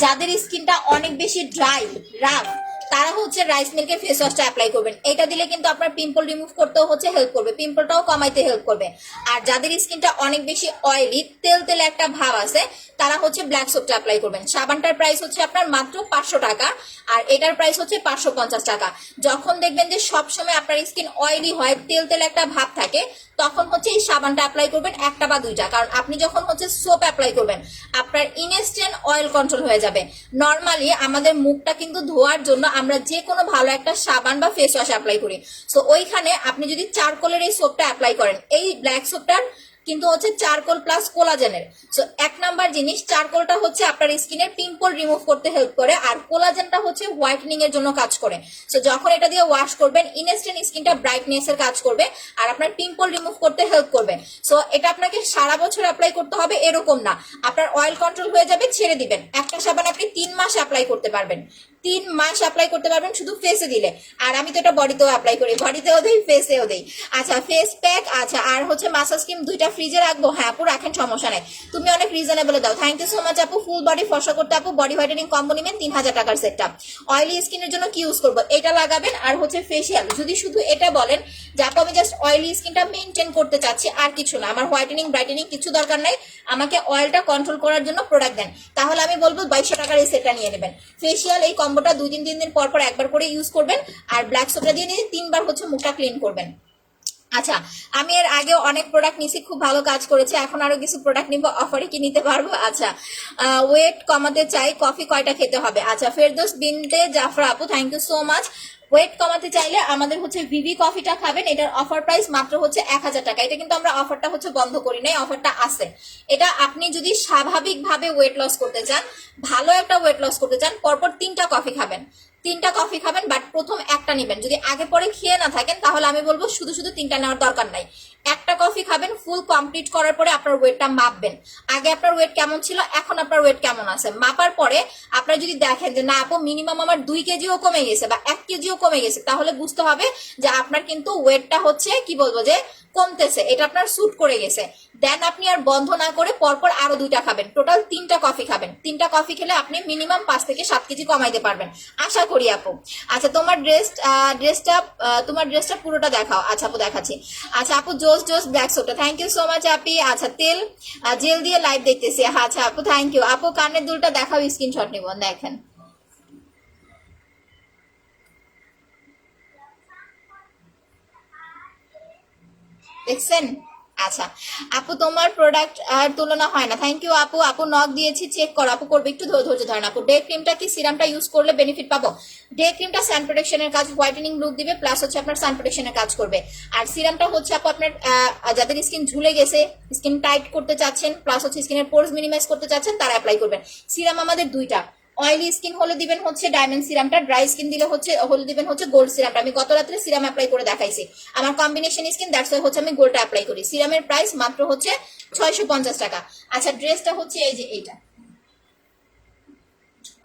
যাদের স্কিনটা অনেক বেশি ড্রাই রাফ তারা হচ্ছে রাইস মিল্কের ফেস ওয়াশটা অ্যাপ্লাই করবেন। এটা দিলে কিন্তু আপনার পিম্পল রিমুভ করতেও হচ্ছে হেল্প করবে, পিম্পলটাও কমাইতে হেল্প করবে। আর যাদের স্কিনটা অনেক বেশি অয়েলি তেল তেলে একটা ভাব আছে তারা হচ্ছে ব্ল্যাক সোপটা অ্যাপ্লাই করবেন। সাবানটার প্রাইস হচ্ছে আপনার মাত্র 500 টাকা আর এটার প্রাইস হচ্ছে 550 টাকা। যখন দেখবেন যে সবসময় আপনার স্কিন অয়েলি হয়, তেল তেলে একটা ভাব থাকে, তখন হচ্ছে এই সাবানটা অ্যাপ্লাই করবেন একটা বা দুইটা, কারণ আপনি যখন হচ্ছে সোপ অ্যাপ্লাই করবেন আপনার ইনস্ট্যান্ট অয়েল কন্ট্রোল হয়ে যাবে। নর্মালি আমাদের মুখটা কিন্তু ধোয়ার জন্য আমরা যে কোনো ভালো একটা সাবান বা ফেস ওয়াশ অ্যাপ্লাই করি। সো ওইখানে আপনি যদি চারকোলের এই সোপটা অ্যাপ্লাই করেন, এই ব্ল্যাক সোপটার কিন্তু হচ্ছে চারকোল প্লাস কোলাজেনের। সো এক নাম্বার জিনিস, চারকোলটা হচ্ছে আপনার স্কিনের পিম্পল রিমুভ করতে হেল্প করে আর কোলাজেনটা হচ্ছে হোয়াইটনিং এর জন্য কাজ করে। সো যখন এটা দিয়ে ওয়াশ করবেন ইনস্ট্যান্ট স্কিনটা ব্রাইটনেস এর কাজ করবে আর আপনার পিম্পল রিমুভ করতে হেল্প করবে। সো এটা আপনাকে সারা বছর অ্যাপ্লাই করতে হবে এরকম না, আপনার অয়েল কন্ট্রোল হয়ে যাবে, ছেড়ে দিবেন। একটা সাবান আপনি 3 মাস অ্যাপ্লাই করতে পারবেন, 3 মাস অ্যাপ্লাই করতে পারবেন শুধু ফেসে দিলে। আর আমি তো এটা বডিতেও অ্যাপ্লাই করি, বডিতেও দেই ফেসেও দেই। আচ্ছা ফেস প্যাক, আচ্ছা আর হচ্ছে মাসাজ ক্রিম দুইটা ফ্রিজে রাখবো? হ্যাঁ আপু রাখেন, সমস্যা নাই, তুমি অনেক রিজনেবলে দাও। থ্যাংক ইউ সো মাচ আপু। ফুল বডি ফর্সা করতে আপু বডি হোয়াইটেনিং কম্বো নেবেন 3000 টাকার সেটটা। অয়েলি স্কিনের জন্য কি ইউজ করবো? এটা লাগাবেন আর হচ্ছে ফেসিয়াল। যদি শুধু এটা বলেন যে আপু আমি জাস্ট অয়েলি স্কিনটা মেনটেন করতে চাচ্ছি আর কিছু না, আমার হোয়াইটেনিং ব্রাইটেনিং কিছু দরকার নাই, আমাকে অয়েলটা কন্ট্রোল করার জন্য প্রোডাক্ট দেন, তাহলে আমি বলবো 2200 টাকার এই সেটটা নিয়ে নেবেন। ফেসিয়াল এই কম্বোটা 2-3 দিন পর পর একবার করে ইউজ করবেন আর ব্ল্যাক সোপটা দিয়ে নিয়ে 3 বার হচ্ছে মুখটা ক্লিন করবেন। আচ্ছা আমি এর আগে অনেক প্রোডাক্ট নিছি, খুব ভালো কাজ করেছে, এখন আরো কিছু প্রোডাক্ট নিব, অফারে কি নিতে পারবো? আচ্ছা ওয়েট কমাতে চাই, কফি কয়টা খেতে হবে? আচ্ছা ফেরদৌস বিনতে জাফরা আপু thank you so much. Weight কমাতে চাইলে আমাদের হচ্ছে ভিভি কফিটা খাবেন, এটার অফার প্রাইস মাত্র হচ্ছে 1000 টাকা। এটা কিন্তু আমরা অফারটা হচ্ছে বন্ধ করি নাই, অফারটা আছে। এটা আপনি যদি স্বাভাবিকভাবে ওয়েট লস করতে চান, ভালো একটা ওয়েট লস করতে চান, পরপর 3টা কফি খাবেন, 3টা কফি খাবেন, বাট প্রথম একটা নেবেন। যদি আগে পরে খেয়ে না থাকেন তাহলে আমি বলবো শুধু শুধু 3টা নেওয়ার দরকার নাই, একটা কফি খাবেন, ফুল কমপ্লিট করার পরে আপনার ওয়েটটা মাপবেন। আগে আপনার ওয়েট কেমন ছিল, এখন আপনার ওয়েট কেমন আছে, মাপার পরে আপনারা যদি দেখেন যে না আপু মিনিমাম আমার 2 কেজিও কমে গেছে বা 1 কেজিও কমে গেছে, তাহলে বুঝতে হবে যে আপনার কিন্তু ওয়েটটা হচ্ছে কি বলবো যে কমতেছে, এটা আপনার স্যুট করে গেছে। দেন আপনি আর বন্ধ না করে পরপর আরো 2টা খাবেন, টোটাল 3টা কফি খাবেন। 3টা কফি খেলে আপনি মিনিমাম 5 থেকে 7 কেজি কমাইতে পারবেন আশা করি আপু। আচ্ছা তোমার ড্রেসটা পুরোটা দেখাও। আচ্ছা আপু দেখাচ্ছি। আচ্ছা আপু জোস জোস ব্ল্যাক সোপটা, থ্যাংক ইউ সো মাচ আপি। আচ্ছা তেল জেল দিয়ে লাইভ দেখতেছি। আচ্ছা আপু থ্যাংক ইউ। আপু কানের দুলটা দেখাও, স্ক্রিনশট নিব। দেখেন দেখছেন। আচ্ছা আপু তোমার প্রোডাক্ট আর তুলনা হয় না, থ্যাংক ইউ আপু। আপু নক দিয়েছি, চেক করো আপু, করবে একটু ধৈর্য ধরেন আপু। ডে ক্রিমটা কি সিরামটা ইউজ করলে বেনিফিট পাবো? ডে ক্রিমটা সান প্রোটেকশনের কাজ, হোয়াইটেনিং লুক দিবে, প্লাস হচ্ছে আপনার সান প্রোটেকশনের কাজ করবে। আর সিরামটা হচ্ছে আপু আপনার যাদের স্কিন ঝুলে গেছে, স্কিন টাইট করতে চাচ্ছেন, প্লাস হচ্ছে স্কিনের পোরস মিনিমাইজ করতে চাচ্ছেন, তারা অ্যাপ্লাই করবেন। সিরাম আমাদের 2টা, অয়েলি স্কিন হলে দিবেন হচ্ছে ডায়মন্ড সিরামটা, ড্রাই স্কিন দিলে হলে দিবেন হচ্ছে গোল্ড সিরামটা। আমি গত রাত্রে সিরাম অ্যাপ্লাই করে দেখাইছি, আমার কম্বিনেশন স্কিন, দ্যাটস ওয়াই হচ্ছে আমি গোল্ডটা অ্যাপ্লাই করি। সিরামের প্রাইস মাত্র হচ্ছে 650 টাকা। আচ্ছা ড্রেসটা হচ্ছে এই যে এইটা,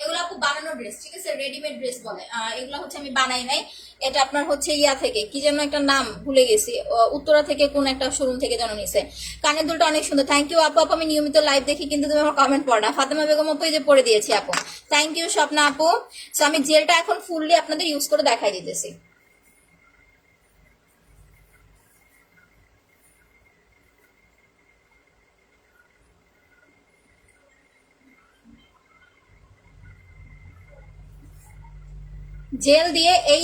এগুলো আপু বানানো ড্রেস, ঠিক আছে, রেডিমেড ড্রেস বলে। এগুলো হচ্ছে আমি বানাই নাই, এটা আপনার হচ্ছে ইয়া থেকে, কি যেন একটা নাম ভুলে গেছি, উত্তরা থেকে কোন একটা শোরুম থেকে যেন নিছে। কানের দুলটা অনেক সুন্দর, থ্যাংক ইউ আপু। আপু আমি নিয়মিত লাইভ দেখি কিন্তু তুমি আমার কমেন্ট পড়ো না। ফাতেমা বেগম আপু এই যে পড়ে দিয়েছি আপু, থ্যাংক ইউ স্বপ্না আপু। সো আমি জেলটা এখন ফুললি আপনাদের ইউজ করে দেখাই দিতেছি। জেল দিয়ে এই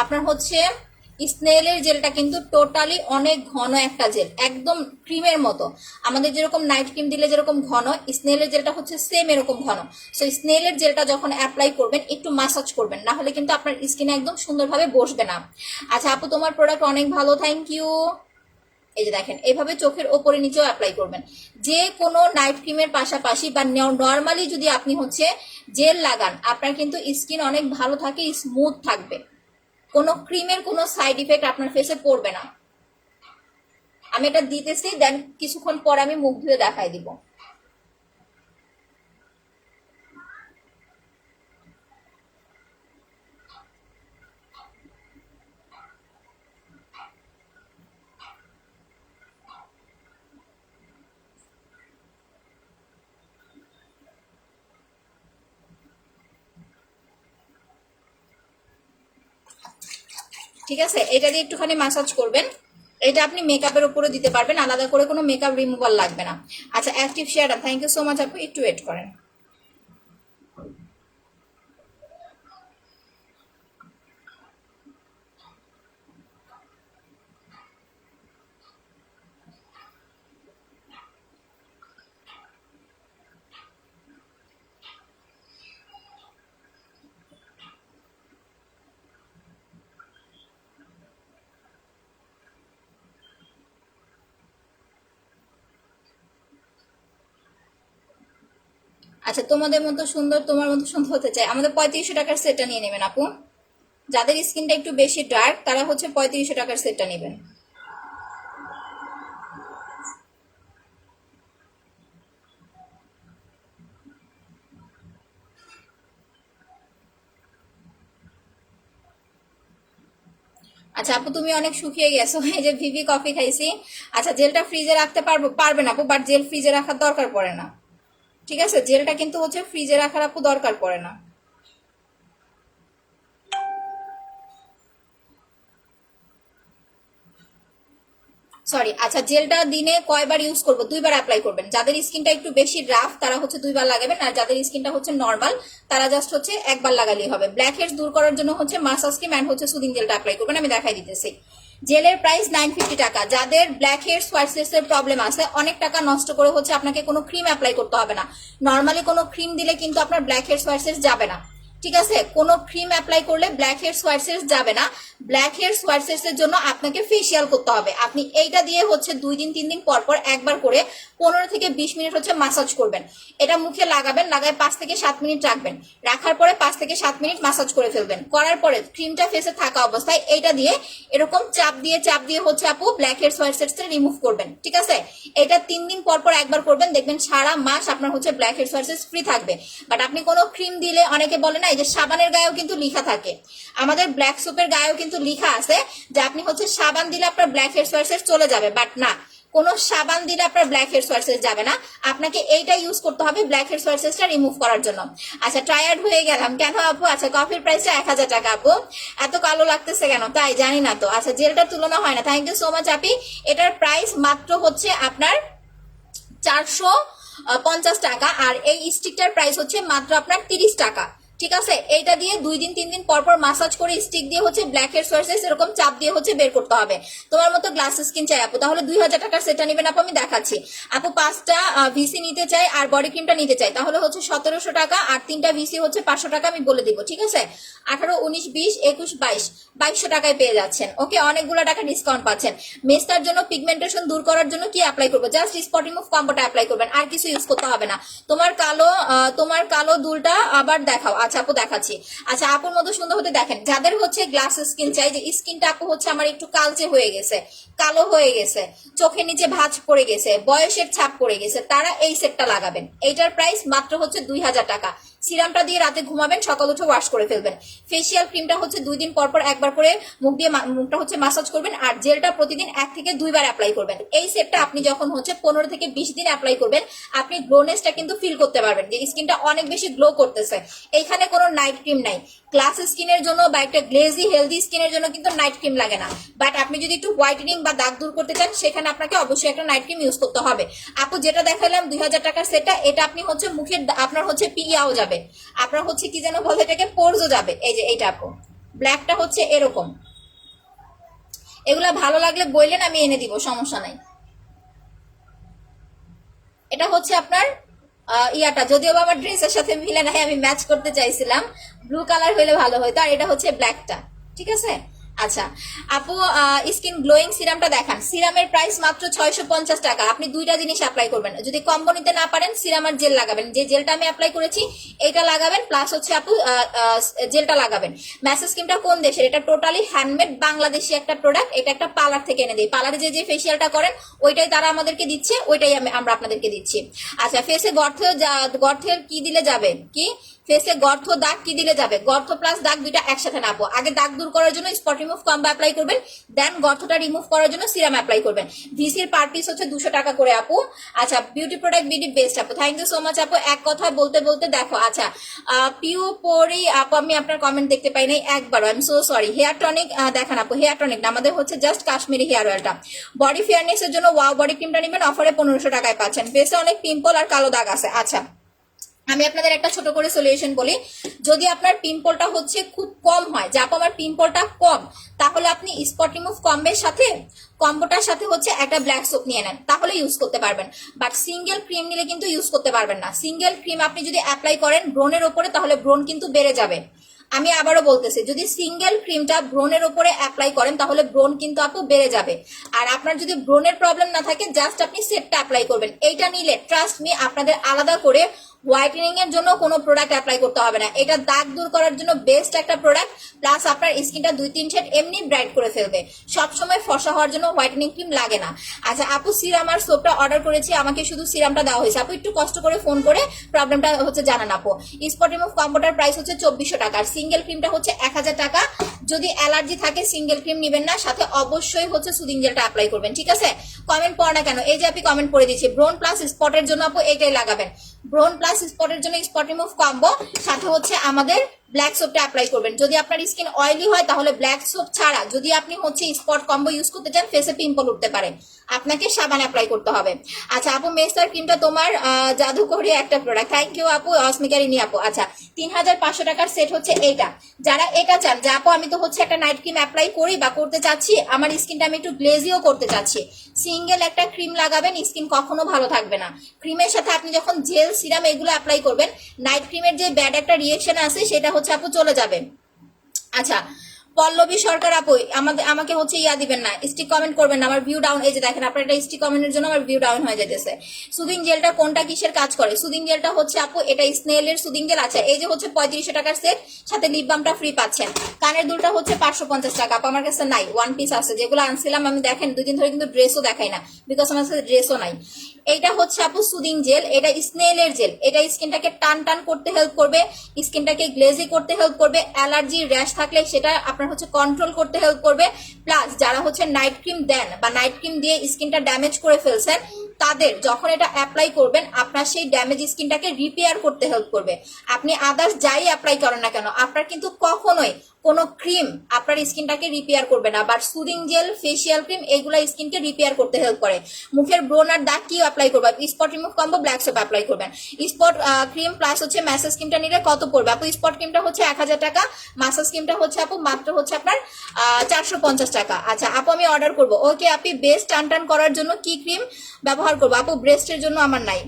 আপনার হচ্ছে স্নেলের জেলটা কিন্তু টোটালি অনেক ঘন একটা জেল, একদম ক্রিমের মতো। আমাদের যেরকম নাইট ক্রিম দিলে যেরকম ঘন, স্নেলের জেলটা হচ্ছে সেম এরকম ঘন। সো স্নেলের জেলটা যখন অ্যাপ্লাই করবেন একটু মাসাজ করবেন, না হলে কিন্তু আপনার স্কিনে একদম সুন্দরভাবে বসবে না। আচ্ছা আপু তোমার প্রোডাক্ট অনেক ভালো, থ্যাংক ইউ। এই যে দেখেন এইভাবে চোখের ওপরে নিচেও অ্যাপ্লাই করবেন। যে কোনো নাইট ক্রিমের পাশাপাশি বা নর্মালি যদি আপনি হচ্ছে জেল লাগান, আপনার কিন্তু স্কিন অনেক ভালো থাকে, স্মুথ থাকবে, কোনো ক্রিমের কোনো সাইড ইফেক্ট আপনার ফেসে পড়বে না। আমি এটা দিতেছি, দেন কিছুক্ষণ পর আমি মুখ ধুয়ে দেখাই দিব। ঠিক আছে, এটা দিয়ে একটুখানি ম্যাসাজ করবেন। এটা আপনি মেকআপের উপরে দিতে পারবেন, আলাদা করে কোনো মেকআপ রিমুভার লাগবে না। আচ্ছা active share, thank you so much আপু, একটু ওয়েট করেন। আচ্ছা তোমাদের মতো সুন্দর, তোমার মতো সুন্দর হতে চাই, আমাদের 3500 টাকার সেটটা নিয়ে নেবেন আপু। যাদের স্কিনটা একটু বেশি ডার্ক তারা হচ্ছে 3500 টাকার সেটটা নেবেন। আচ্ছা আপু তুমি অনেক শুকিয়ে গেছো, এই যে ভিভি কফি খাইছি। আচ্ছা জেলটা ফ্রিজে রাখতে পারবেন আপু, বাট জেল ফ্রিজে রাখার দরকার পড়ে না, ঠিক আছে, জেলটা কিন্তু হচ্ছে ফ্রিজে রাখার আপু দরকার পড়ে না। সরি, আচ্ছা জেলটা দিনে কয়বার ইউজ করবো? 2বার অ্যাপ্লাই করবেন। যাদের স্কিনটা একটু বেশি রাফ তারা হচ্ছে 2বার লাগাবেন, আর যাদের স্কিনটা হচ্ছে নর্মাল তারা জাস্ট হচ্ছে 1বার লাগালেই হবে। ব্ল্যাক হেডস দূর করার জন্য হচ্ছে মাসাজ ক্রিম অ্যান্ড হচ্ছে সুদিং জেলটা অ্যাপ্লাই করবেন, আমি দেখাই দিতেছি। জেলের প্রাইস 950 টাকা। যাদের ব্ল্যাক হেডস হোয়াইট হেডসের প্রবলেম আছে, অনেক টাকা নষ্ট করে হচ্ছে আপনাকে কোনো ক্রিম অ্যাপ্লাই করতে হবে না। নর্মালি কোনো ক্রিম দিলে কিন্তু আপনার ব্ল্যাক হেডস হোয়াইট হেডস যাবে না, ঠিক আছে, কোনো ক্রিম অ্যাপ্লাই করলে ব্ল্যাক হেডস হোয়াইট হেডস যাবে না। ব্ল্যাক হেডস হোয়াইট হেডস এর জন্য আপনাকে ফেসিয়াল করতে হবে। আপনি এইটা দিয়ে হচ্ছে 2 দিন 3 দিন পর পর একবার করে 15 থেকে 20 মিনিট হচ্ছে মাসাজ করবেন। এটা মুখে লাগাবেন, লাগায় 5 থেকে 7 মিনিট রাখবেন, রাখার পরে 5 থেকে 7 মিনিট মাসাজ করে ফেলবেন। করার পরে ক্রিমটা ফেসে থাকা অবস্থায় এইটা দিয়ে এরকম চাপ দিয়ে হচ্ছে আপু blackheads whiteheads remove করবেন। ঠিক আছে, এটা 3 দিন পর পর একবার করবেন, দেখবেন সারা মাস আপনার হচ্ছে blackheads whiteheads free থাকবে। বাট আপনি কোনো ক্রিম দিলে, অনেকে বলে না এই যে সাবানের গায়েও কিন্তু লেখা থাকে, আমাদের ব্ল্যাক সোপের গায়েও কিন্তু লেখা আছে যে আপনি হচ্ছে সাবান দিলে আপনার ব্ল্যাক হেডস হোয়াইট হেডস চলে যাবে। বাট না, কোনো সাবান দিলে আপনার ব্ল্যাক হেডস হোয়াইট হেডস যাবে না, আপনাকে এইটা ইউজ করতে হবে ব্ল্যাক হেডস হোয়াইট হেডসটা রিমুভ করার জন্য। আচ্ছা, টায়ার্ড হয়ে গেলাম কেন আপু? আচ্ছা, কফির প্রাইসটা 1000 টাকা আপু, এত কালো লাগতেছে কেন? তাই জানি না তো। আচ্ছা, জেলটার তুলনা হয় না, থ্যাংক ইউ সো মাচ আপি। এটার প্রাইস মাত্র হচ্ছে আপনার 450 টাকা, আর এই স্টিকটার প্রাইস হচ্ছে মাত্র আপনার 30 টাকা। ঠিক আছে, এইটা দিয়ে 2 দিন 3 দিন পর পর মাসাজ করে স্টিক দিয়ে হচ্ছে ব্ল্যাক হেডস হোয়াইট হেডস এরকম চাপ দিয়ে হচ্ছে বের করতে হবে। তোমার মতো গ্লাস স্কিন চাই আপু, তাহলে 2000 টাকার সেটটা নেবেন আপু, আমি দেখাচ্ছি। আপু 5টা ভিসি নিতে চাই আর বডি ক্রিমটা নিতে চাই, তাহলে হচ্ছে 1700 টাকা, আর 3টা ভিসি হচ্ছে 500 টাকা, আমি বলে দিব। ঠিক আছে, 18, 19, 20, 21, 22, 2200 টাকায় পেয়ে যাচ্ছেন। ওকে, অনেকগুলো টাকা ডিসকাউন্ট পাচ্ছেন। মেস্তার জন্য, পিগমেন্টেশন দূর করার জন্য কি অ্যাপ্লাই করবো? জাস্ট স্পট রিমুভ কম্বোটা অ্যাপ্লাই করবেন, আর কিছু ইউজ করতে হবে না। তোমার কালো দুলটা আবার দেখাও। আচ্ছা আপু, দেখাচ্ছি। আচ্ছা, আপুর মতো সুন্দর হতে দেখেন, যাদের হচ্ছে গ্লাস স্কিন চাই, যে স্কিনটা আপু হচ্ছে আমার একটু কালচে হয়ে গেছে, কালো হয়ে গেছে, চোখের নিচে ভাঁজ পড়ে গেছে, বয়সের ছাপ পড়ে গেছে, তারা এই সেটটা লাগাবেন। এইটার প্রাইস মাত্র হচ্ছে 2000 টাকা। সিরামটা দিয়ে রাতে ঘুমাবেন, সকাল উঠে ওয়াশ করে ফেলবেন। ফেসিয়াল ক্রিমটা হচ্ছে 2 দিন পর পর একবার করে মুখটা হচ্ছে মাসাজ করবেন, আর জেলটা প্রতিদিন 1 থেকে 2 বার অ্যাপ্লাই করবেন। এই সেটটা আপনি যখন হচ্ছে 15 থেকে 20 দিন অ্যাপ্লাই করবেন, আপনি গ্লোনেসটা কিন্তু ফিল করতে পারবেন যে স্কিনটা অনেক বেশি গ্লো করতেছে। এইখানে কোনো নাইট ক্রিম নাই। গ্লাস স্কিনের জন্য বা একটা গ্লেজি হেলদি স্কিনের জন্য কিন্তু নাইট ক্রিম লাগে না। বাট আপনি যদি একটু হোয়াইটেনিং বা দাগ দূর করতে চান, সেখানে আপনাকে অবশ্যই একটা নাইট ক্রিম ইউজ করতে হবে। আপু যেটা দেখালাম 2000 টাকার সেটটা, এটা আপনি হচ্ছে মুখের আপনার হচ্ছে পিয়াও যাবে, আপনার হচ্ছে কি যেন বলে এটাকে, পোরজও যাবে। এই যে এইটা আপু, ব্ল্যাকটা হচ্ছে এরকম। এগুলা ভালো লাগলে বললেন, আমি এনে দিব, সমস্যা নাই। এটা হচ্ছে আপনার ইয়াটা, যদিও বা আমার ড্রেসের সাথে মিলে নাই, আমি ম্যাচ করতে চাইছিলাম, ব্লু কালার হলে ভালো হতো। আর এটা হচ্ছে ব্ল্যাকটা। ঠিক আছে, আচ্ছা আপু, স্কিন গ্লোয়িং সিরামটা দেখান। সিরামের প্রাইস মাত্র 650 টাকা। আপনি 2টা জিনিস অ্যাপ্লাই করবেন, যদি কম্বো নিতে না পারেন সিরাম আর জেল লাগাবেন। যে জেলটা আমি অ্যাপ্লাই করেছি এটা লাগাবেন, প্লাস হচ্ছে আপু জেলটা লাগাবেন। ম্যাসেজ ক্রিমটা কোন দেশের? এটা টোটালি হ্যান্ডমেড বাংলাদেশি একটা প্রোডাক্ট। এটা একটা পার্লার থেকে এনে দিই, পার্লারে যে ফেসিয়ালটা করেন ওইটাই তারা আমাদেরকে দিচ্ছে, ওইটাই আমরা আপনাদেরকে দিচ্ছি। আচ্ছা, ফেসে গর্তের কি দিলে যাবে? কি ফেসে গর্ত দাগ কি দিলে যাবে? গর্ত প্লাস দাগ দুইটা একসাথে নাবো। আগে দাগ দূর করার জন্য স্পট রিমুভ কম্বো অ্যাপ্লাই করবেন, দেন গর্তটা রিমুভ করার জন্য সিরাম অ্যাপ্লাই করবেন। ভিসির পার পিস হচ্ছে 200 টাকা করে আপু। আচ্ছা, বিউটি প্রোডাক্ট বিউটি বেস্ট আপু, থ্যাংক ইউ সো মাচ আপু। এক কথা বলতে বলতে দেখো, আচ্ছা পিউ পরি আপু, আমি আপনার কমেন্ট দেখতে পাই নাই একবারও, I am so sorry. Hair tonic দেখান আপু। হেয়ার টনিক না, আমাদের হচ্ছে জাস্ট কাশ্মীরি হেয়ার অয়েলটা। বডি ফেয়ারনেস এর জন্য ওয়াও বডি ক্রিমটা নেবেন, অফারে 1500 টাকায় পাচ্ছেন। ফেসে অনেক পিম্পল আর কালো দাগ আছে। আচ্ছা, আমি আপনাদের একটা ছোট করে সলিউশন বলি। যদি আপনার পিম্পলটা হচ্ছে খুব কম হয়, যে আপু আমার পিম্পলটা কম, তাহলে আপনি স্পট রিমুভ কম্বোটার সাথে হচ্ছে একটা ব্ল্যাক সোপ নিয়ে নেন, তাহলে ইউজ করতে পারবেন। বাট সিঙ্গেল ক্রিম নিলে কিন্তু ইউজ করতে পারবেন না। সিঙ্গেল ক্রিম আপনি যদি অ্যাপ্লাই করেন ব্রণের ওপরে, তাহলে ব্রণ কিন্তু বেড়ে যাবে। আমি আবারও বলতেছি, যদি সিঙ্গেল ক্রিমটা ব্রণের উপরে অ্যাপ্লাই করেন তাহলে ব্রণ কিন্তু আপু বেড়ে যাবে। আর আপনার যদি ব্রণের প্রবলেম না থাকে, জাস্ট আপনি সেটটা অ্যাপ্লাই করবেন। এইটা নিলে ট্রাস্ট মি, আপনাদের আলাদা করে হোয়াইটেনিং এর জন্য কোনো প্রোডাক্ট অ্যাপ্লাই করতে হবে না। এটা দাগ দূর করার জন্য বেস্ট একটা প্রোডাক্ট, প্লাস আপনার স্কিনটা 2-3 শেড এমনি ব্রাইট করে ফেলবে। সবসময় ফর্সা হওয়ার জন্য হোয়াইটেনিং ক্রিম লাগে না। আচ্ছা আপু, সিরাম আর সোপটা অর্ডার করেছি, আমাকে শুধু সিরামটা দেওয়া হয়েছে। আপু একটু কষ্ট করে ফোন করে প্রবলেমটা হচ্ছে জানান আপু। স্পট রিমুভ কম্বোটার প্রাইস হচ্ছে 2400 টাকা, আর সিঙ্গেল ক্রিমটা হচ্ছে 1000 টাকা। যদি অ্যালার্জি থাকে সিঙ্গেল ক্রিম নেবেন না, সাথে অবশ্যই হচ্ছে সুদিং জেলটা অ্যাপ্লাই করবেন। ঠিক আছে, কমেন্ট পড় না কেন? এই যে আপনি কমেন্ট করে দিচ্ছি, ব্রোন প্লাস স্পটের জন্য আপু এইটাই লাগাবেন। ব্রোন প্লাস স্পটের জন্য স্পট রিমুভ কম্বো, সাথে হচ্ছে আমাদের ব্ল্যাক সোপটা অ্যাপ্লাই করবেন। যদি আপনার স্কিন অয়েলি হয় তাহলে ব্ল্যাক সোপ ছাড়া যদি আপনি হচ্ছে স্পট কম্বো ইউজ করতে চান, ফেসে পিম্পল উঠতে পারে, আপনাকে সাবান অ্যাপ্লাই করতে হবে। আচ্ছা আপু, মেস্টার ক্রিমটা তোমার জাদুকরি একটা প্রোডাক্ট, থ্যাংক ইউ আপু। অস্মিকারিনী আপু, আচ্ছা 3500 টাকার সেট হচ্ছে এইটা। যারা এটা চান যে আপু আমি তো হচ্ছে একটা নাইট ক্রিম অ্যাপ্লাই করি বা করতে চাচ্ছি, আমার স্কিনটা আমি একটু গ্লেজিও করতে চাচ্ছি, সিঙ্গেল একটা ক্রিম লাগাবেন, স্কিন কখনো ভালো থাকবে না। ক্রিমের সাথে আপনি যখন জেল সিরাম এগুলো অ্যাপ্লাই করবেন, নাইট ক্রিমের যে ব্যাড একটা রিয়েকশন আছে সেটা হচ্ছে আপু চলে যাবে। আচ্ছা, পল্লবী সরকার আপু আমাকে হচ্ছে ইয়া দিবেন না, স্টিক কমেন্ট করবেন না, আমার ভিউ ডাউন। এই যে দেখেন আপনার এটা স্টিক কমেন্টের জন্য আমার ভিউ ডাউন হয়ে যাইতেছে। সুদিং জেলটা কোনটা কিসের কাজ করে? সুদিং জেলটা হচ্ছে আপু এটা স্নেলের সুদিং জেল। আচ্ছা, এই যে হচ্ছে 3500 টাকার সেট, সাথে লিপ বামটা ফ্রি পাচ্ছেন। কানের দুলটা হচ্ছে 550 টাকা। আপু আমার কাছে নাই, ওয়ান পিস আছে, যেগুলো আনছিলাম আমি দেখেন 2 দিন ধরে কিন্তু ড্রেসও দেখাই না, বিকজ আমার কাছে ড্রেসও নাই। এইটা হচ্ছে আপু সুদিং জেল, এটা স্নেলের জেল। এটা স্কিনটাকে টান টান করতে হেল্প করবে, স্কিনটাকে গ্লেজি করতে হেল্প করবে, অ্যালার্জি র্যাশ থাকলে সেটা আপনার হচ্ছে কন্ট্রোল করতে হেল্প করবে। প্লাস যারা হচ্ছে নাইট ক্রিম দেন বা নাইট ক্রিম দিয়ে স্কিনটা ড্যামেজ করে ফেলছেন, তাদের যখন এটা অ্যাপ্লাই করবেন আপনার সেই ড্যামেজ স্কিনটাকে রিপেয়ার করতে হেল্প করবে। আপনি আদার্স যাই অ্যাপ্লাই করেন না কেন, আপনার কিন্তু কখনোই কোনো ক্রিম আপনার স্কিনটাকে রিপেয়ার করবে না। But soothing jail, facial cream এইগুলা স্কিনকে রিপেয়ার করতে হেল্প করে। মুখের ব্রণ আর দাগ কি অ্যাপ্লাই করবে? Spot remove combo black soap apply করবেন। স্পট ক্রিম প্লাস হচ্ছে ম্যাসাজ ক্রিমটা নিলে কত পড়বে আপু? স্পট ক্রিমটা হচ্ছে 1000 টাকা, ম্যাসাজ ক্রিমটা হচ্ছে আপু মাত্র হচ্ছে আপনার 450 টাকা। আচ্ছা আপু আমি অর্ডার করবো। ওকে আপনি বেস্ট টান টান করার জন্য কি ক্রিম ব্যবহার করবো আপু? ব্রেস্টের জন্য আমার নাই,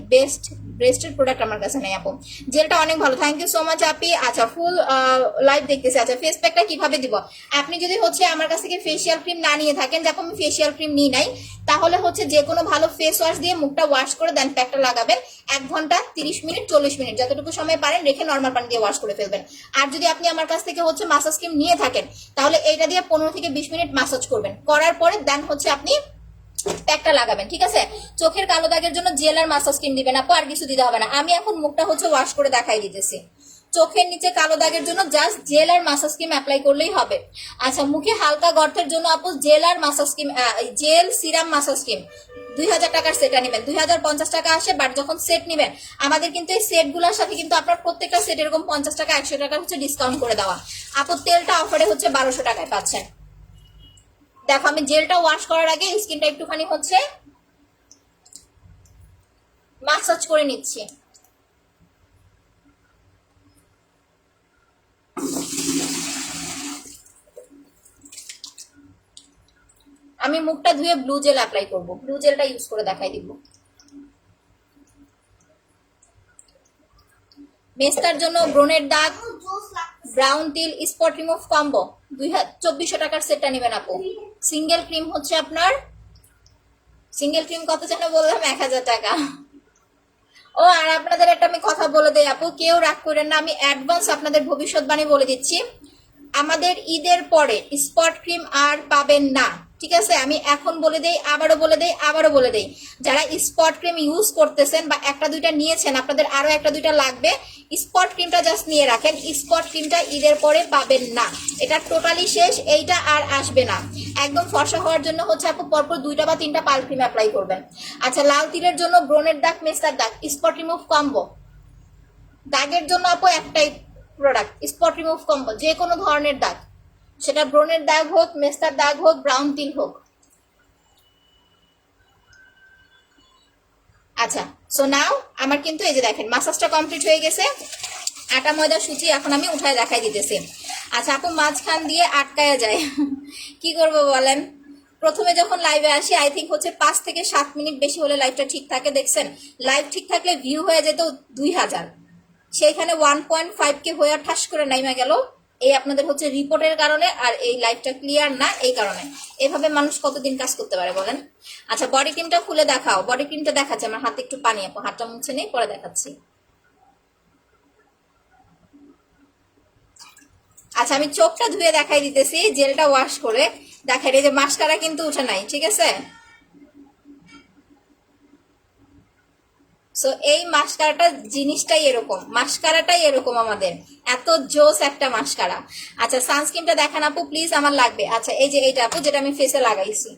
ব্রেস্টের প্রোডাক্ট আমার কাছে নাই আপু। জেলটা অনেক ভালো, থ্যাংক ইউ সো মাচ আপি। আচ্ছা ফুল লাইভ দেখতেছি। আচ্ছা ফেস প্যাকটা কিভাবে দিব? আপনি যদি হচ্ছে আমার কাছ থেকে ফেসিয়াল ক্রিম না নিয়ে থাকেন, যখন আমি ফেসিয়াল ক্রিম নিই নাই, তাহলে হচ্ছে যে কোনো ভালো ফেস ওয়াশ দিয়ে মুখটা ওয়াশ করে দেন প্যাকটা লাগাবেন। 1 ঘন্টা 30 মিনিট 40 মিনিট যতটুকু সময় পারেন রেখে নর্মাল পানি দিয়ে ওয়াশ করে ফেলবেন। আর যদি আপনি আমার কাছ থেকে হচ্ছে মাসাজ ক্রিম নিয়ে থাকেন, তাহলে এইটা দিয়ে 15 থেকে 20 মিনিট মাসাজ করবেন, করার পরে দেন হচ্ছে আপনি প্যাকটা লাগাবেন। ঠিক আছে? চোখের কালো দাগের জন্য জেল আর মাসাজ ক্রিম দিবেন আপু, আর কিছু দিতে হবে না। আমি এখন মুখটা হচ্ছে ওয়াশ করে দেখাই দিতেছি। চোখের নিচে কালো দাগের জন্য জাস্ট জেল আর মাসাজ ক্রিম অ্যাপ্লাই করলেই হবে। আচ্ছা মুখে হালকা গর্তের জন্য আপু জেল আর massage cream, gel serum massage cream 2000 টাকার সেটা নেবেন। 2050 টাকা আসে, বাট যখন সেট নেবেন আমাদের কিন্তু এই সেটগুলোর সাথে কিন্তু আপনার প্রত্যেকটা সেট এরকম 50 টাকা 100 টাকা হচ্ছে ডিসকাউন্ট করে দেওয়া। আপু তেলটা অফারে হচ্ছে 1200 টাকায় পাচ্ছেন। দেখো আমি জেলটা ওয়াশ করার আগে স্কিনটা একটুখানি হচ্ছে মাসাজ করে নিচ্ছি। আমি মুখটা ধুয়ে ব্লু জেল অ্যাপ্লাই করব, ব্লু জেলটা ইউজ করে দেখাই দিব। মেস্তার জন্য ব্রণের দাগ, ব্রাউন তিল, স্পট রিমুভ কম্বো 2400 টাকার সেটটা নেবেন আপু। সিঙ্গেল ক্রিম হচ্ছে আপনার, সিঙ্গেল ক্রিম কত যেন বললাম, 1000 টাকা। ও আর আপনাদের একটা আমি কথা বলে দেই আপু, কেউ রাগ করেন না, আমি অ্যাডভান্স আপনাদের ভবিষ্যৎবাণী বলে দিচ্ছি, আমাদের ঈদের পরে স্পট ক্রিম আর পাবেন না। ঠিক আছে? আমি এখন বলে দেই, আবারও বলে দেই, আবারও বলে দেই, যারা স্পট ক্রিম ইউজ করতেছেন বা একটা দুইটা নিয়েছেন, আপনাদের আরো একটা দুইটা লাগবে, স্পট ক্রিমটা জাস্ট নিয়ে রাখেন। স্পট ক্রিমটা ঈদের পরে পাবেন না, এটা টোটালি শেষ, এইটা আর আসবে না। একদম ফর্সা হওয়ার জন্য হচ্ছে আপু পরপর 2টা বা 3টা পাল ক্রিম অ্যাপ্লাই করবেন। আচ্ছা লাল তিলের জন্য ব্রণের দাগ, মেস্তার দাগ, স্পট রিমুভ কম্বো। দাগের জন্য আপু একটাই প্রোডাক্ট, স্পট রিমুভ কম্বো, যে কোনো ধরনের দাগ, সেটা ব্রণের দাগ হোক, মেস্তার দাগ হোক, ব্রাউন তিল হোক। আচ্ছা সো নাও আমার কিন্তু এই যে দেখেন মাসাজটা কমপ্লিট হয়ে গেছে, আটা ময়দা সুচি এখন আমি উঠায় দেখাই দিতেছি। আচ্ছা আপু মাঝখান দিয়ে আটকায়া যায় কি করব বলেন? প্রথমে যখন লাইভে আসি আই থিঙ্ক হচ্ছে 5 থেকে 7 মিনিট বেশি হলে লাইভটা ঠিক থাকে, দেখছেন লাইভ ঠিক থাকলে ভিউ হয়ে যেত 2000, সেইখানে 1.5K হয়ে ঠাস করে নাইমা গেল, এই আপনাদের হচ্ছে রিপোর্টের কারণে আর এই লাইভটা ক্লিয়ার না এই কারণে। এভাবে মানুষ কতদিন কাজ করতে পারে বলেন? আচ্ছা বডি ক্রিমটা খুলে দেখাও, বডি ক্রিমটা দেখাচ্ছে, আমার হাতে একটু পানি আপু, হাতটা মুছে নেই পরে দেখাচ্ছি। আচ্ছা আমি চোখটা ধুয়ে দেখাই দিতেছি, জেলটা ওয়াশ করে দেখাই। এই যে মাস্কারা কিন্তু উঠে নাই, ঠিক আছে? সো এই মাস্কারাটা জিনিসটাই এরকম, মাস্কারাটাই এরকম আমাদের, এত জোস একটা মাস্কারা। আচ্ছা সানস্ক্রিনটা দেখান আপু প্লিজ, আমার লাগবে। আচ্ছা এই যে এইটা আপু যেটা আমি ফেসে লাগাইছি,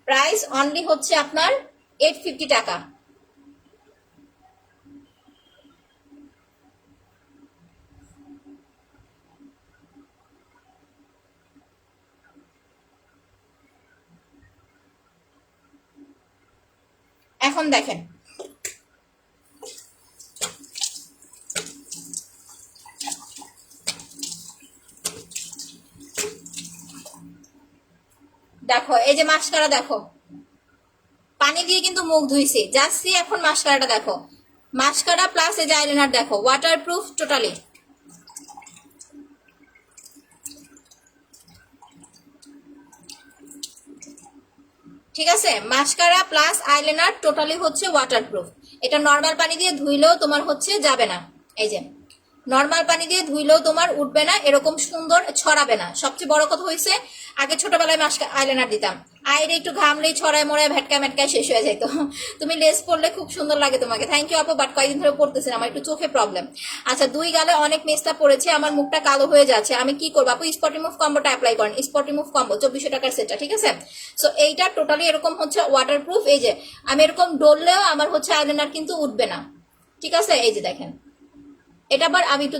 প্রাইস অনলি হচ্ছে আপনার 850 টাকা। এখন দেখেন দেখো এই যে মাস্কারা দেখো, পানি দিয়ে কিন্তু মুখ ধুইছি যাচ্ছি, এখন মাস্কারাটা দেখো মাস্কারা প্লাস এই যে আইলাইনার দেখো, ওয়াটারপ্রুফ টোটালি। ঠিক আছে, মাস্কারা প্লাস আইলাইনার টোটালি হচ্ছে ওয়াটারপ্রুফ। এটা নর্মাল পানি দিয়ে ধুইলেও তোমার হচ্ছে যাবে না, এই যে নর্মাল পানি দিয়ে ধুইলেও তোমার উঠবে না, এরকম সুন্দর ছড়াবে না। সবচেয়ে বড় কথা হয়েছে, আগে ছোটবেলায় মাস্ক আইলাইনার দিতাম, আইরে একটু ঘামলেই ছড়ায় মরায় ভেটকা মেটকায় শেষ হয়ে যেত। তুমি লেস পরলে খুব সুন্দর লাগে তোমাকে, থ্যাংক ইউ আপু, বাট কয়েকদিন ধরে পড়তেছি না, আমার একটু চোখে প্রবলেম। আচ্ছা, 2 গালে অনেক মেস্তা পড়েছে, আমার মুখটা কালো হয়ে যাচ্ছে, আমি কি করবো আপু? স্পট রিমুভ কম্বোটা অ্যাপ্লাই করেন, স্পট রিমুভ কম্বো 2400 টাকার সেটটা, ঠিক আছে? সো এইটা টোটালি এরকম হচ্ছে ওয়াটারপ্রুফ। এই যে আমি এরকম ডললেও আমার হচ্ছে আইলাইনার কিন্তু উঠবে না, ঠিক আছে? এই যে দেখেন, এটা আবার আমি একটু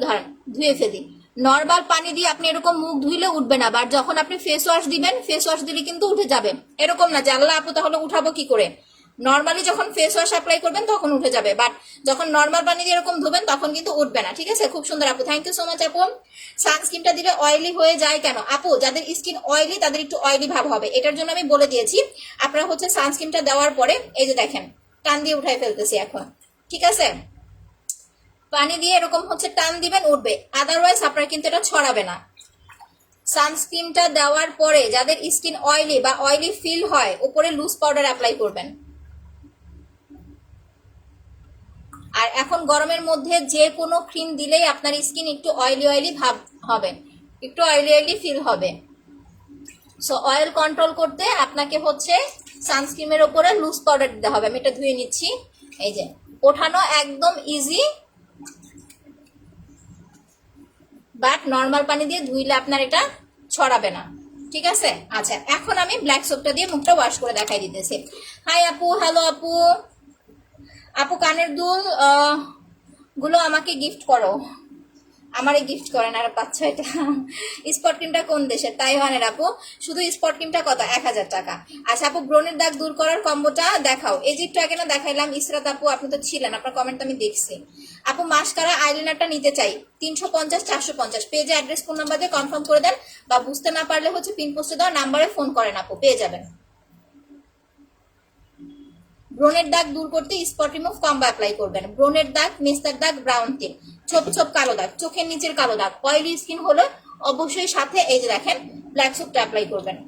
ধুয়ে ফেলি। নর্মাল পানি দিয়ে আপনি এরকম মুখ ধুইলে উঠবে না, বাট যখন আপনি ফেস ওয়াশ দিবেন, ফেস ওয়াশ দিলে কিন্তু উঠে যাবে। এরকম না যে আল্লাহ আপু তাহলে উঠাবো কি করে, নর্মালি যখন ফেস ওয়াশ অ্যাপ্লাই করবেন তখন উঠে যাবে, বাট যখন নর্মাল পানি দিয়ে এরকম ধুবেন তখন কিন্তু উঠবে না, ঠিক আছে? খুব সুন্দর আপু, থ্যাংক ইউ সো মাচ আপু। সানস্ক্রিনটা দিলে অয়েলি হয়ে যায় কেন আপু? যাদের স্কিন অয়েলি তাদের একটু অয়েলি ভাব হবে, এটার জন্য আমি বলে দিয়েছি। আপনারা হচ্ছে সানস্ক্রিনটা দেওয়ার পরে এই যে দেখেন টান দিয়ে উঠাই ফেলতেছি এখন, ঠিক আছে? পানি দিয়ে এরকম হচ্ছে টান দিবেন, উঠবে, আদারওয়াইজ আপনার কিন্তু এটা ছড়াবে না। সানস্ক্রিনটা দেওয়ার পরে যাদের স্কিন অয়েলি বা অয়েলি ফিল হয়, উপরে লুজ পাউডার অ্যাপ্লাই করবেন। আর এখন গরমের মধ্যে যে কোনো ক্রিম দিলেই আপনার স্কিন একটু অয়েলি অয়েলি ভাব হবে, একটু অয়েলি অয়েলি ফিল হবে। সো অয়েল কন্ট্রোল করতে আপনাকে হচ্ছে সানস্ক্রিনের ওপরে লুজ পাউডার দিতে হবে। আমি এটা ধুয়ে নিচ্ছি, এই যে ওঠানো একদম ইজি, বাট নর্মাল পানি দিয়ে ধুইলে আপনার এটা ছড়াবে না, ঠিক আছে? আচ্ছা, এখন আমি ব্ল্যাক সোপটা দিয়ে মুখটা ওয়াশ করে দেখাই দিতেছি। হাই আপু, হ্যালো আপু। আপু কানের দুল গুলো আমাকে গিফট করো, আমারে গিফট করেন আর পাচ্ছ এটা। স্পট ক্রিমটা কোন দেশের? তাইওয়ানের আপু। শুধু স্পট ক্রিমটা কত? 1000 টাকা। আচ্ছা আপু, ব্রণের দাগ দূর করার কম্বোটা দেখাও। এই যে একটু আগে না দেখাইলাম, ইসরাত আপু আপনি তো ছিলেন, আপনার কমেন্ট আমি দেখছি। আপু মাস্কারা আইলাইনারটা নিতে চাই, 350 450, পেজে অ্যাড্রেস ফোন নাম্বার দিয়ে কনফার্ম করে দেন, বা বুঝতে না পারলে হচ্ছে পিন পোস্টে দেওয়া নাম্বারে ফোন করেন আপু, পেয়ে যাবেন। ব্রণের দাগ দূর করতে স্পট রিমুভ কম্বো অ্যাপ্লাই করবেন। ব্রণের দাগ, মেস্তার দাগ, ব্রাউন টিপ, ছোপ ছোপ কালো দাগ, চোখের নিচের কালো দাগ, অয়েলি স্কিন হলে অবশ্যই সাথে এই যে দেখেন ব্ল্যাক সোপটা অ্যাপ্লাই করবেন।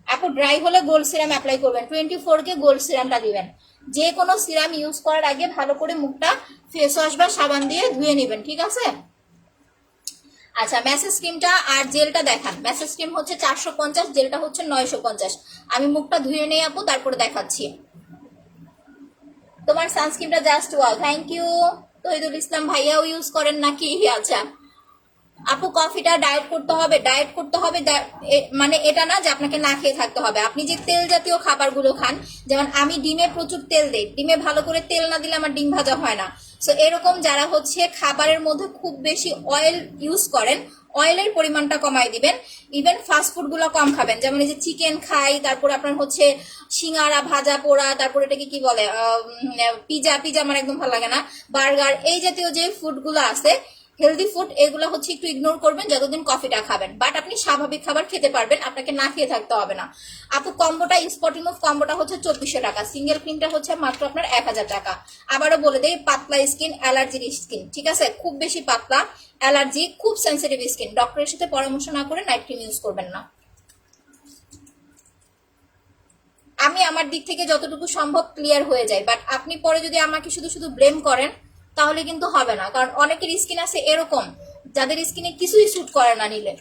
আপু ড্রাই হলে গোল্ড সিরাম অ্যাপ্লাই করবেন, 24K গোল্ড সিরামটা দিবেন। যে কোনো সিরাম ইউজ করার আগে ভালো করে মুখটা ফেস ওয়াশ বা সাবান দিয়ে ধুয়ে নেবেন, ঠিক আছে? আচ্ছা, মেসেজ ক্রিমটা আর জেলটা দেখান। মেসেজ ক্রিম হচ্ছে 450, জেলটা হচ্ছে 950। আমি মুখটা ধুয়ে নেই আপু, তারপরে দেখাচ্ছি। তোমার সানস্ক্রিনটা just wow, thank you. Tahidul Islam ভাইয়াও ইউজ করেন নাকি? আচ্ছা আপু, কফিটা ডায়েট করতে হবে, ডায়েট করতে হবে মানে এটা না যে আপনাকে না খেয়ে থাকতে হবে। আপনি যে তেল জাতীয় খাবারগুলো খান, যেমন আমি ডিমে প্রচুর তেল দিই, ডিমে ভালো করে তেল না দিলে আমার ডিম ভাজা হয় না। সো এরকম যারা হচ্ছে খাবারের মধ্যে খুব বেশি অয়েল ইউজ করেন, অয়েলের পরিমাণটা কমাই দিবেন। ইভেন ফাস্টফুড গুলো কম খাবেন, যেমন এই যে চিকেন খাই, তারপর আপনার হচ্ছে সিঙ্গারা, ভাজা পোড়া, তারপর এটাকে কি বলে, পিজা, পিজা আমার একদম ভালো লাগে না, বার্গার, এই জাতীয় যে ফুডগুলো আছে হেলদি ফুড, এগুলো হচ্ছে একটু ইগনোর করবেন যতদিন কফিটা খাবেন, বাট আপনি স্বাভাবিক খাবার খেতে পারবেন, আপনাকে না খেয়ে থাকতে হবে না। আপু কম্বোটা, স্পট রিমুভ কম্বোটা হচ্ছে 2400 টাকা, সিঙ্গেল ক্রিমটা হচ্ছে মাত্র আপনার 1000 টাকা। আবারও বলে দেই, পাতলা স্কিন, অ্যালার্জির স্কিন, ঠিক আছে? খুব বেশি পাতলা, অ্যালার্জি, খুব সেন্সিটিভ স্কিন, ডক্টরের সাথে পরামর্শ না করে নাইট ক্রিম ইউজ করবেন না। আমি আমার দিক থেকে যতটুকু সম্ভব ক্লিয়ার হয়ে যায়, বাট আপনি পরে যদি আমাকে শুধু শুধু ব্লেম করেন তাহলে কিন্তু হবে না, কারণ অনেকের স্কিন আছে এরকম যাদের স্কিনে কিছুই স্যুট করে না নিলে।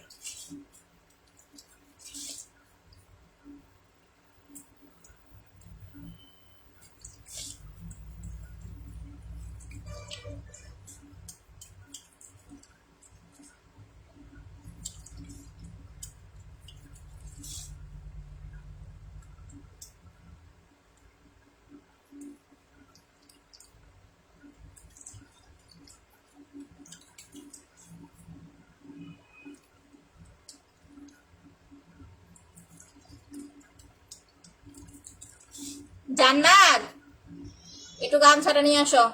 জান্নাত একটু গামছাটা নিয়ে আসো।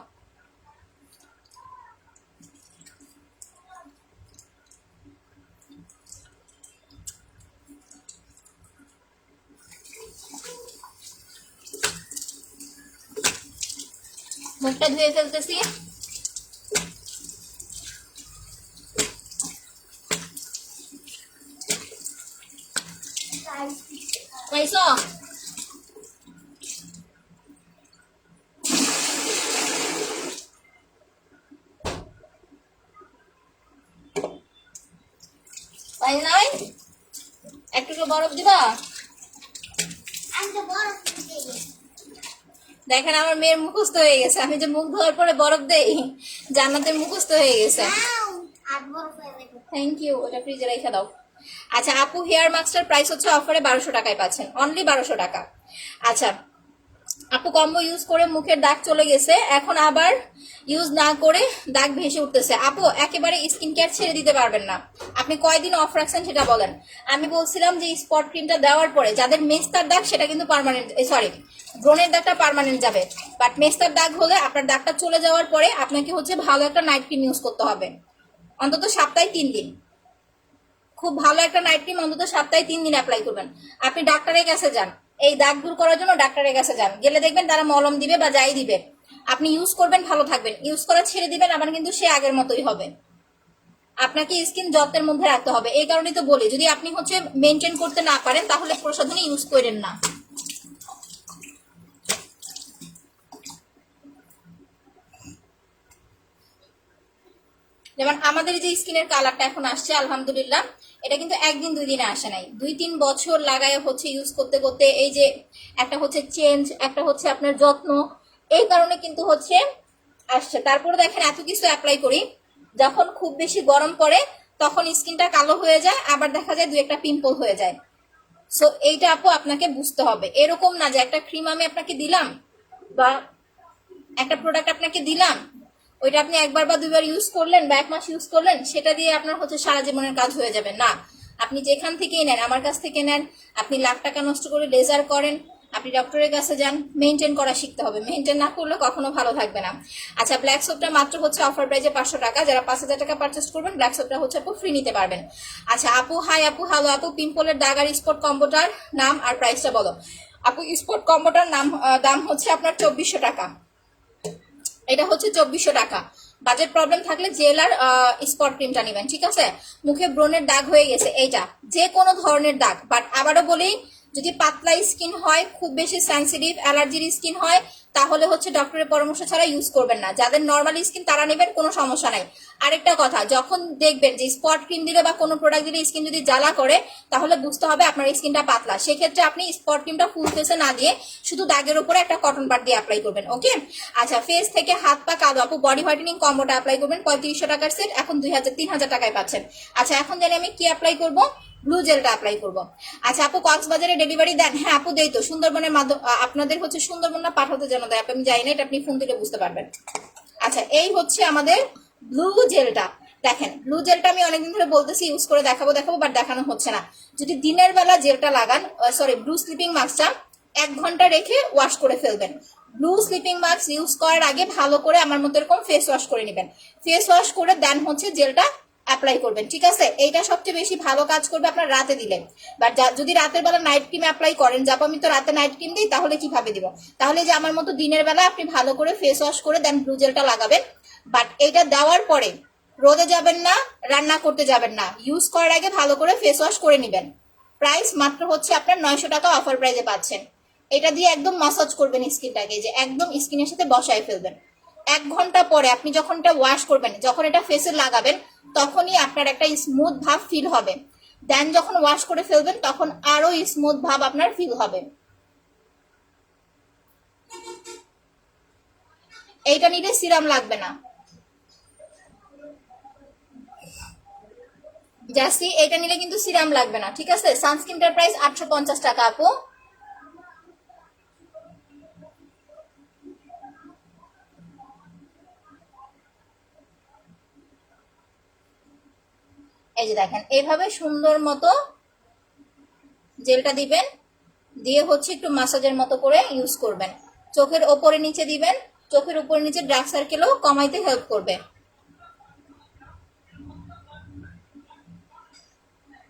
মুখটা ধুয়ে ফেলতেছি। পাইছো? পাই নাই? একটু বরফ দিবা? দেখেন আমার মেয়ের মুখস্থ হয়ে গেছে, আমি যে মুখ ধোয়ার পরে বরফ দেই, জান্নাতের মুখস্থ হয়ে গেছে। থ্যাংক ইউ, ওটা ফ্রিজে রেখে দাও। আচ্ছা আপু, হেয়ার মাস্কটার প্রাইস হচ্ছে অফারে 1200 টাকায় পাচ্ছেন, অনলি 1200 টাকা। আচ্ছা আপু, কম্বো ইউজ করে মুখের দাগ চলে গেছে, এখন আবার ইউজ না করে দাগ ভেসে উঠতেছে। আপু একেবারে স্কিন কেয়ার ছেড়ে দিতে পারবেন না, আপনি কয়দিন অফ রাখছেন সেটা বলেন। আমি বলছিলাম যে স্পট ক্রিমটা দেওয়ার পরে যাদের মেস্তার দাগ সেটা কিন্তু পার্মানেন্ট, সরি ব্রণের দাগটা পার্মানেন্ট যাবে, বাট মেস্তার দাগ হলে আপনার দাগটা চলে যাওয়ার পরে আপনাকে হচ্ছে ভালো একটা নাইট ক্রিম ইউজ করতে হবে, অন্তত সপ্তাহে 3 দিন। খুব ভালো একটা নাইট ক্রিম অন্তত সপ্তাহে 3 দিন অ্যাপ্লাই করবেন। আপনি ডাক্তারের কাছে যান, এই দাগ দূর করার জন্য ডাক্তারের কাছে যান, গেলে দেখবেন তারা মলম দিবে বা যাই দিবে, আপনি ইউজ করবেন, ভালো থাকবেন। ইউজ করা ছেড়ে দিবেন আবার কিন্তু সে আগের মতোই হবে। আপনাকে স্কিন যত্নের মধ্যে রাখতে হবে, এই কারণেই তো বলি যদি আপনি হচ্ছে মেনটেন করতে না পারেন তাহলে প্রসাধনী ইউজ করেন না। যেমন আমাদের যে স্কিনের কালারটা এখন আসছে আলহামদুলিল্লাহ, এটা কিন্তু একদিন 2 দিনে আসে নাই, 2-3 বছর লাগায় হচ্ছে ইউজ করতে করতে এই যে একটা হচ্ছে চেঞ্জ, একটা হচ্ছে আপনার যত্ন, এই কারণে কিন্তু হচ্ছে আসছে। তারপরে দেখেন এত কিছু অ্যাপ্লাই করি, যখন খুব বেশি গরম পড়ে তখন স্কিনটা কালো হয়ে যায়, আবার দেখা যায় 2-1টা পিম্পল হয়ে যায়। সো এইটা আপু আপনাকে বুঝতে হবে, এরকম না যে একটা ক্রিম আমি আপনাকে দিলাম বা একটা প্রোডাক্ট আপনাকে দিলাম, ওইটা আপনি একবার বা 2বার ইউজ করলেন বা 1 মাস ইউজ করলেন, সেটা দিয়ে আপনার হচ্ছে সারা জীবনের কাজ হয়ে যাবে না। আপনি যেখান থেকেই নেন, আমার কাছ থেকে নেন, আপনি লাখ টাকা নষ্ট করে লেজার করেন, আপনি ডক্টরের কাছে যান, মেনটেন করা শিখতে হবে, মেনটেন না করলে কখনো ভালো থাকবে না। আচ্ছা ব্ল্যাক সোপটা মাত্র হচ্ছে অফার প্রাইজে 500 টাকা, যারা 5000 টাকা পারচেস করবেন ব্ল্যাক সোপটা হচ্ছে আপু ফ্রি নিতে পারবেন। আচ্ছা আপু, হাই আপু, হ্যালো আপু, পিম্পলের দাগ আর স্পট কম্বোটার নাম আর প্রাইসটা বলো। আপু স্পট কম্বোটার দাম হচ্ছে আপনার 2400 টাকা, এটা হচ্ছে 2400 টাকা। বাজেট প্রবলেম থাকলে জেল আর স্পট ক্রিমটা নেবেন, ঠিক আছে। মুখে ব্রণের দাগ হয়ে গেছে, এইটা যে কোনো ধরনের দাগ, বাট আবারও বলি যদি পাতলা স্কিন হয়, খুব বেশি সেন্সিটিভ অ্যালার্জির স্কিন হয়, তাহলে হচ্ছে ডক্টরের পরামর্শ ছাড়া ইউজ করবেন না। যাদের নর্মাল স্কিন তারা নেবেন, কোনো সমস্যা নাই। আরেকটা কথা, যখন দেখবেন যে স্পট ক্রিম দিলে বা কোনো প্রোডাক্ট দিলে স্কিন যদি জ্বালা করে, তাহলে বুঝতে হবে আপনার স্কিনটা পাতলা, সেক্ষেত্রে আপনি স্পট ক্রিমটা ফুল ফেসে না দিয়ে শুধু দাগের উপরে একটা কটন বাড দিয়ে অ্যাপ্লাই করবেন, ওকে। আচ্ছা ফেস থেকে হাত পা কালো আপু, বডি হোয়াইটেনিং কম্বোটা অ্যাপ্লাই করবেন 3500 টাকার সেট, এখন 3000 টাকায় পাচ্ছেন। আচ্ছা এখন জানি আমি কি অ্যাপ্লাই করবো, ব্লু জেলটা অ্যাপ্লাই করবো। আচ্ছা আপু কক্সবাজারে ডেলিভারি দেন? হ্যাঁ আপু দেই তো, সুন্দরবনের মাধ্যমে আপনাদের হচ্ছে সুন্দরবন না পাঠাতে যেন দেয়, আমি জানি না, এটা আপনি ফোন দিলে বুঝতে পারবেন। আচ্ছা এই হচ্ছে আমাদের ব্লু জেলটা। দেখেন ব্লু জেলটা আমি অনেকদিন ধরে বলতেছি ইউজ করে দেখাবো দেখাবো, বাট দেখানো হচ্ছে না। যদি দিনের বেলা জেলটা লাগান, সরি ব্লু স্লিপিং মাস্কটা 1 ঘন্টা রেখে ওয়াশ করে ফেলবেন। ব্লু স্লিপিং মাস্ক ইউজ করার আগে ভালো করে আমার মতো এরকম ফেস ওয়াশ করে নেবেন, ফেস ওয়াশ করে দেন হচ্ছে জেলটা অ্যাপ্লাই করবেন, ঠিক আছে। এইটা সবচেয়ে বেশি ভালো কাজ করবে আপনার রাতে দিলে। বাট যদি রাতের বেলা নাইট ক্রিম অ্যাপ্লাই করেন, যাবো আমি তো রাতে নাইট ক্রিম দিই, তাহলে কিভাবে দিব? তাহলে যে আমার মতো দিনের বেলা আপনি ভালো করে ফেস ওয়াশ করে দেন ব্লু জেলটা লাগাবেন। বাট এটা দেওয়ার পরে রোদে যাবেন না, রান্না করতে যাবেন না, ইউজ করার আগে ভালো করে ফেস ওয়াশ করে নেবেন। প্রাইস মাত্র হচ্ছে আপনার 900 টাকা অফার প্রাইজে পাচ্ছেন। এটা দিয়ে একদম মাসাজ করবেন স্কিনটাকে, যে একদম স্কিনের সাথে বসায় ফেলবেন। 1 ঘন্টা পরে আপনি যখন এটা ওয়াশ করবেন, যখন এটা ফেসে লাগাবেন, তখনই আপনার একটা স্মুথ ভাব ফিল হবে। দেন যখন ওয়াশ করে ফেলবেন তখন আরো স্মুথ ভাব আপনার ফিল হবে। এইটা নিলে সিরাম লাগবে না। জাসি এটা নিলে কিন্তু সিরাম লাগবে না, ঠিক আছে। সানস্ক্রিনটার প্রাইস 850 টাকা আপু। এই যে দেখেন এইভাবে সুন্দর মতো জেলটা দিবেন, দিয়ে হচ্ছে একটু মাসাজের মতো করে ইউজ করবেন। চোখের ওপরে নিচে দিবেন, চোখের উপরে নিচে ডার্ক সার্কেলও কমাইতে হেল্প করবে।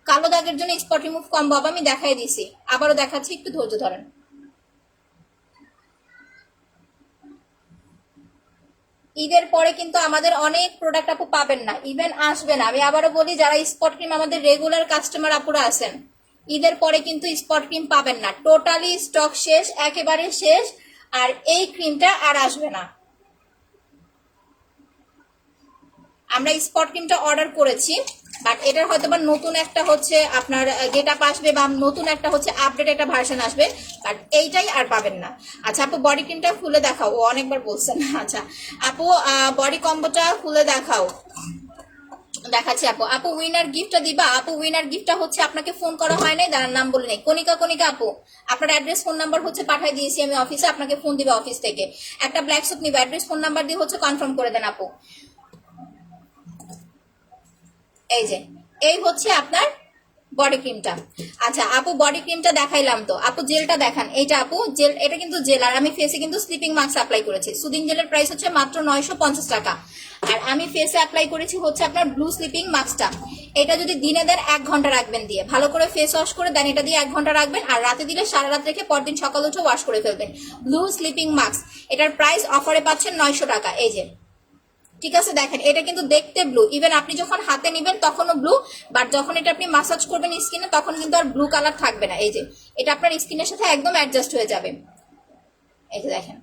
কালো দাগের জন্য স্পট রিমুভ কম্বো আমি দেখাই দিছি, আবারও দেখাচ্ছি, একটু ধৈর্য ধরেন। ঈদের পরে কিন্তু আমাদের অনেক প্রোডাক্ট আপু পাবেন না, ইভেন আসবে না। আমি আবারও বলি, যারা স্পট ক্রিম আমাদের রেগুলার কাস্টমার আপুরা আছেন, ঈদের পরে কিন্তু স্পট ক্রিম পাবেন না, টোটালি স্টক শেষ, একেবারে শেষ। আর এই ক্রিমটা আর আসবে না। আমরা স্পট ক্রিমটা অর্ডার করেছি, বাট এটার হয়তো বা নতুন একটা হচ্ছে আপনার গেট আপ আসবে, বা নতুন একটা হচ্ছে আপডেট একটা ভার্সন আসবে, বাট এইটাই আর পাবেন না। আচ্ছা আপু বডি ক্রিমটা খুলে দেখাও, ও অনেকবার বলছেন। আচ্ছা আপু বডি কম্বোটা খুলে দেখাও, দেখাচ্ছি আপু। আপু উইনার গিফটটা দিবা? আপু উইনার গিফটটা হচ্ছে আপনাকে ফোন করা হয় নাই, তার নাম বলে নেই, কণিকা। কণিকা আপু আপনার অ্যাড্রেস ফোন নাম্বার হচ্ছে পাঠিয়ে দিয়েছি আমি অফিসে, আপনাকে ফোন দিবে অফিস থেকে। একটা ব্ল্যাক সুট নিবে, অ্যাড্রেস ফোন নাম্বার দিয়ে হচ্ছে কনফার্ম করে দেন আপু। এই যে এই হচ্ছে আপনার বডি ক্রিমটা। আচ্ছা আপু বডি ক্রিমটা দেখাইলাম, তো আপু জেলটা দেখান। এইটা আপু জেল, এটা কিন্তু জেল, আর আমি ফেসে কিন্তু স্লিপিং মাস্ক অ্যাপ্লাই করেছি। সুদিং জেলের প্রাইস হচ্ছে মাত্র 950 টাকা, আর আমি ফেসে অ্যাপ্লাই করেছি হচ্ছে আপনার ব্লু স্লিপিং মাস্কটা। এটা যদি দিনে দেন 1 ঘন্টা রাখবেন, দিয়ে ভালো করে ফেস ওয়াশ করে দেন, এটা দিয়ে 1 ঘন্টা রাখবেন, আর রাতে দিলে সারা রাত রেখে পরদিন সকাল উঠে ওয়াশ করে ফেলবেন। ব্লু স্লিপিং মাস্ক, এটার প্রাইস অফারে পাচ্ছেন 900 টাকা। এই যে ঠিক আছে, দেখেন এটা কিন্তু দেখতে ব্লু, ইভেন আপনি যখন হাতে নিবেন তখনও ব্লু, বাট যখন এটা আপনি মাসাজ করবেন স্কিনে তখন কিন্তু আর ব্লু কালার থাকবে না। এই যে এটা আপনার স্কিনের সাথে একদম অ্যাডজাস্ট হয়ে যাবে। এই যে দেখেন,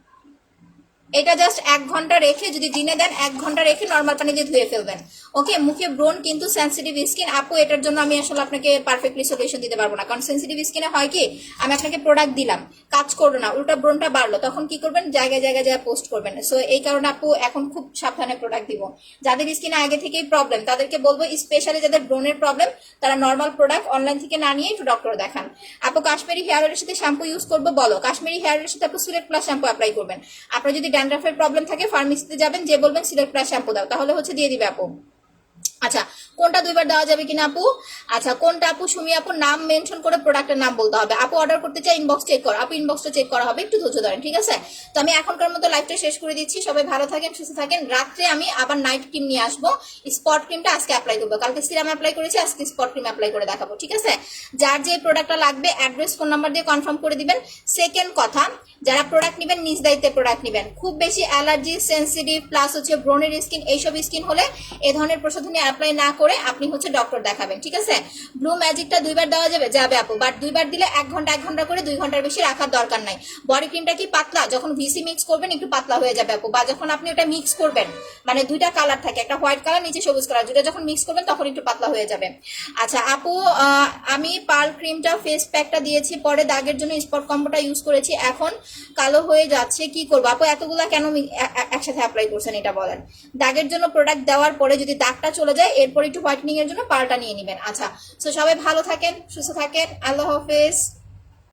এটা জাস্ট 1 ঘন্টা রেখে, যদি দিনে দেন 1 ঘন্টা রেখে নর্মাল পানি দিয়ে ধুয়ে ফেলবেন। ওকে, মুখে ব্রণ কিন্তু সেন্সিটিভ স্কিন আপু, এটার জন্য আমি আসলে আপনাকে পারফেক্টলি সলিউশন দিতে পারবো না, কারণ সেন্সিটিভ স্কিনে হয় কি, আমি আপনাকে প্রোডাক্ট দিলাম, কাজ করলো না, উল্টা ব্রণটা বাড়লো, তখন কি করবেন, জায়গায় জায়গায় জায়গায় পোস্ট করবেন। সো এই কারণে আপু এখন খুব সাবধানে প্রোডাক্ট দিব। যাদের স্কিনে আগে থেকেই প্রবলেম তাদেরকে বলবো, স্পেশালি যাদের ব্রণের প্রবলেম, তারা নর্মাল প্রোডাক্ট অনলাইন থেকে না নিয়ে একটু ডক্টর দেখান। আপু কাশ্মীরি হেয়ার অয়েলের সাথে শ্যাম্পু ইউজ করবো বলো? কাশ্মীরি হেয়ার অয়েলের সাথে আপু সিলেক্ট প্লাস শ্যাম্পু অ্যাপ্লাই করবেন। আপনার যদি ড্যান্ড্রাফের প্রবলেম থাকে ফার্মেসিতে যাবেন, যে বলবেন সিলেক্ট প্লাস শ্যাম্পু দাও, তাহলে হচ্ছে দিয়ে দিবে আপু। আচ্ছা কোনটা 2বার দেওয়া যাবে কিনা আপু? আচ্ছা কোনটা আপু? সুমি আপু নাম মেনশন করে প্রোডাক্টের নাম বলতে হবে। আপু অর্ডার করতে চাই, ইনবক্স চেক করো আপু, ইনবক্সটা চেক করা হবে, একটু ধৈর্য ধরেন, ঠিক আছে? তো আমি এখনকার মতো লাইভটা শেষ করে দিচ্ছি, সবাই ভালো থাকেন, সুস্থ থাকেন। রাত্রে আমি আবার নাইট ক্রিম নিয়ে আসবো, স্পট ক্রিমটা আজকে অ্যাপ্লাই করবো, কালকে সিরাম অ্যাপ্লাই করেছি, আজকে স্পট ক্রিম অ্যাপ্লাই করে দেখাবো, ঠিক আছে? যার যে প্রোডাক্টটা লাগবে অ্যাড্রেস ফোন নাম্বার দিয়ে কনফার্ম করে দিবেন। সেকেন্ড কথা, যারা প্রোডাক্ট নেবেন নিজ দায়িত্বে প্রোডাক্ট নেবেন। খুব বেশি অ্যালার্জি সেন্সিটিভ প্লাস হচ্ছে ব্রণের স্কিন, এইসব স্কিন হলে এ ধরনের প্রসাধনী অ্যাপ্লাই না করে আপনি হচ্ছে ডক্টর দেখাবেন, ঠিক আছে? ব্লু ম্যাজিকটা 2বার দেওয়া যাবে? যাবে আপু, বাট 2বার দিলে 1 ঘন্টা 1 ঘন্টা করে 2 ঘন্টার বেশি রাখার দরকার নাই। বডি ক্রিমটা কি পাতলা, যখন ভিসি মিক্স করবেন একটু পাতলা হয়ে যাবে আপু, বা যখন আপনি ওটা মিক্স করবেন, মানে 2টা কালার থাকে, একটা হোয়াইট কালার নিচে সবুজ কালার, দুটো যখন মিক্স করবেন তখন একটু পাতলা হয়ে যাবে। আচ্ছা আপু আমি পার্ল ক্রিমটা ফেস প্যাকটা দিয়েছি, পরে দাগের জন্য স্পট কম্বোটা ইউজ করেছি, এখন কালো হয়ে যাচ্ছে, কি করবো আপু? এতগুলা কেন একসাথে অ্যাপ্লাই করছেন এটা বলেন। দাগের জন্য প্রোডাক্ট দেওয়ার পরে যদি দাগটা চলে যায়, এরপর একটু হোয়াইটনিং এর জন্য পার্লটা নিয়ে নেবেন। আচ্ছা, তো সবাই ভালো থাকেন, সুস্থ থাকেন, আল্লাহ হাফেজ।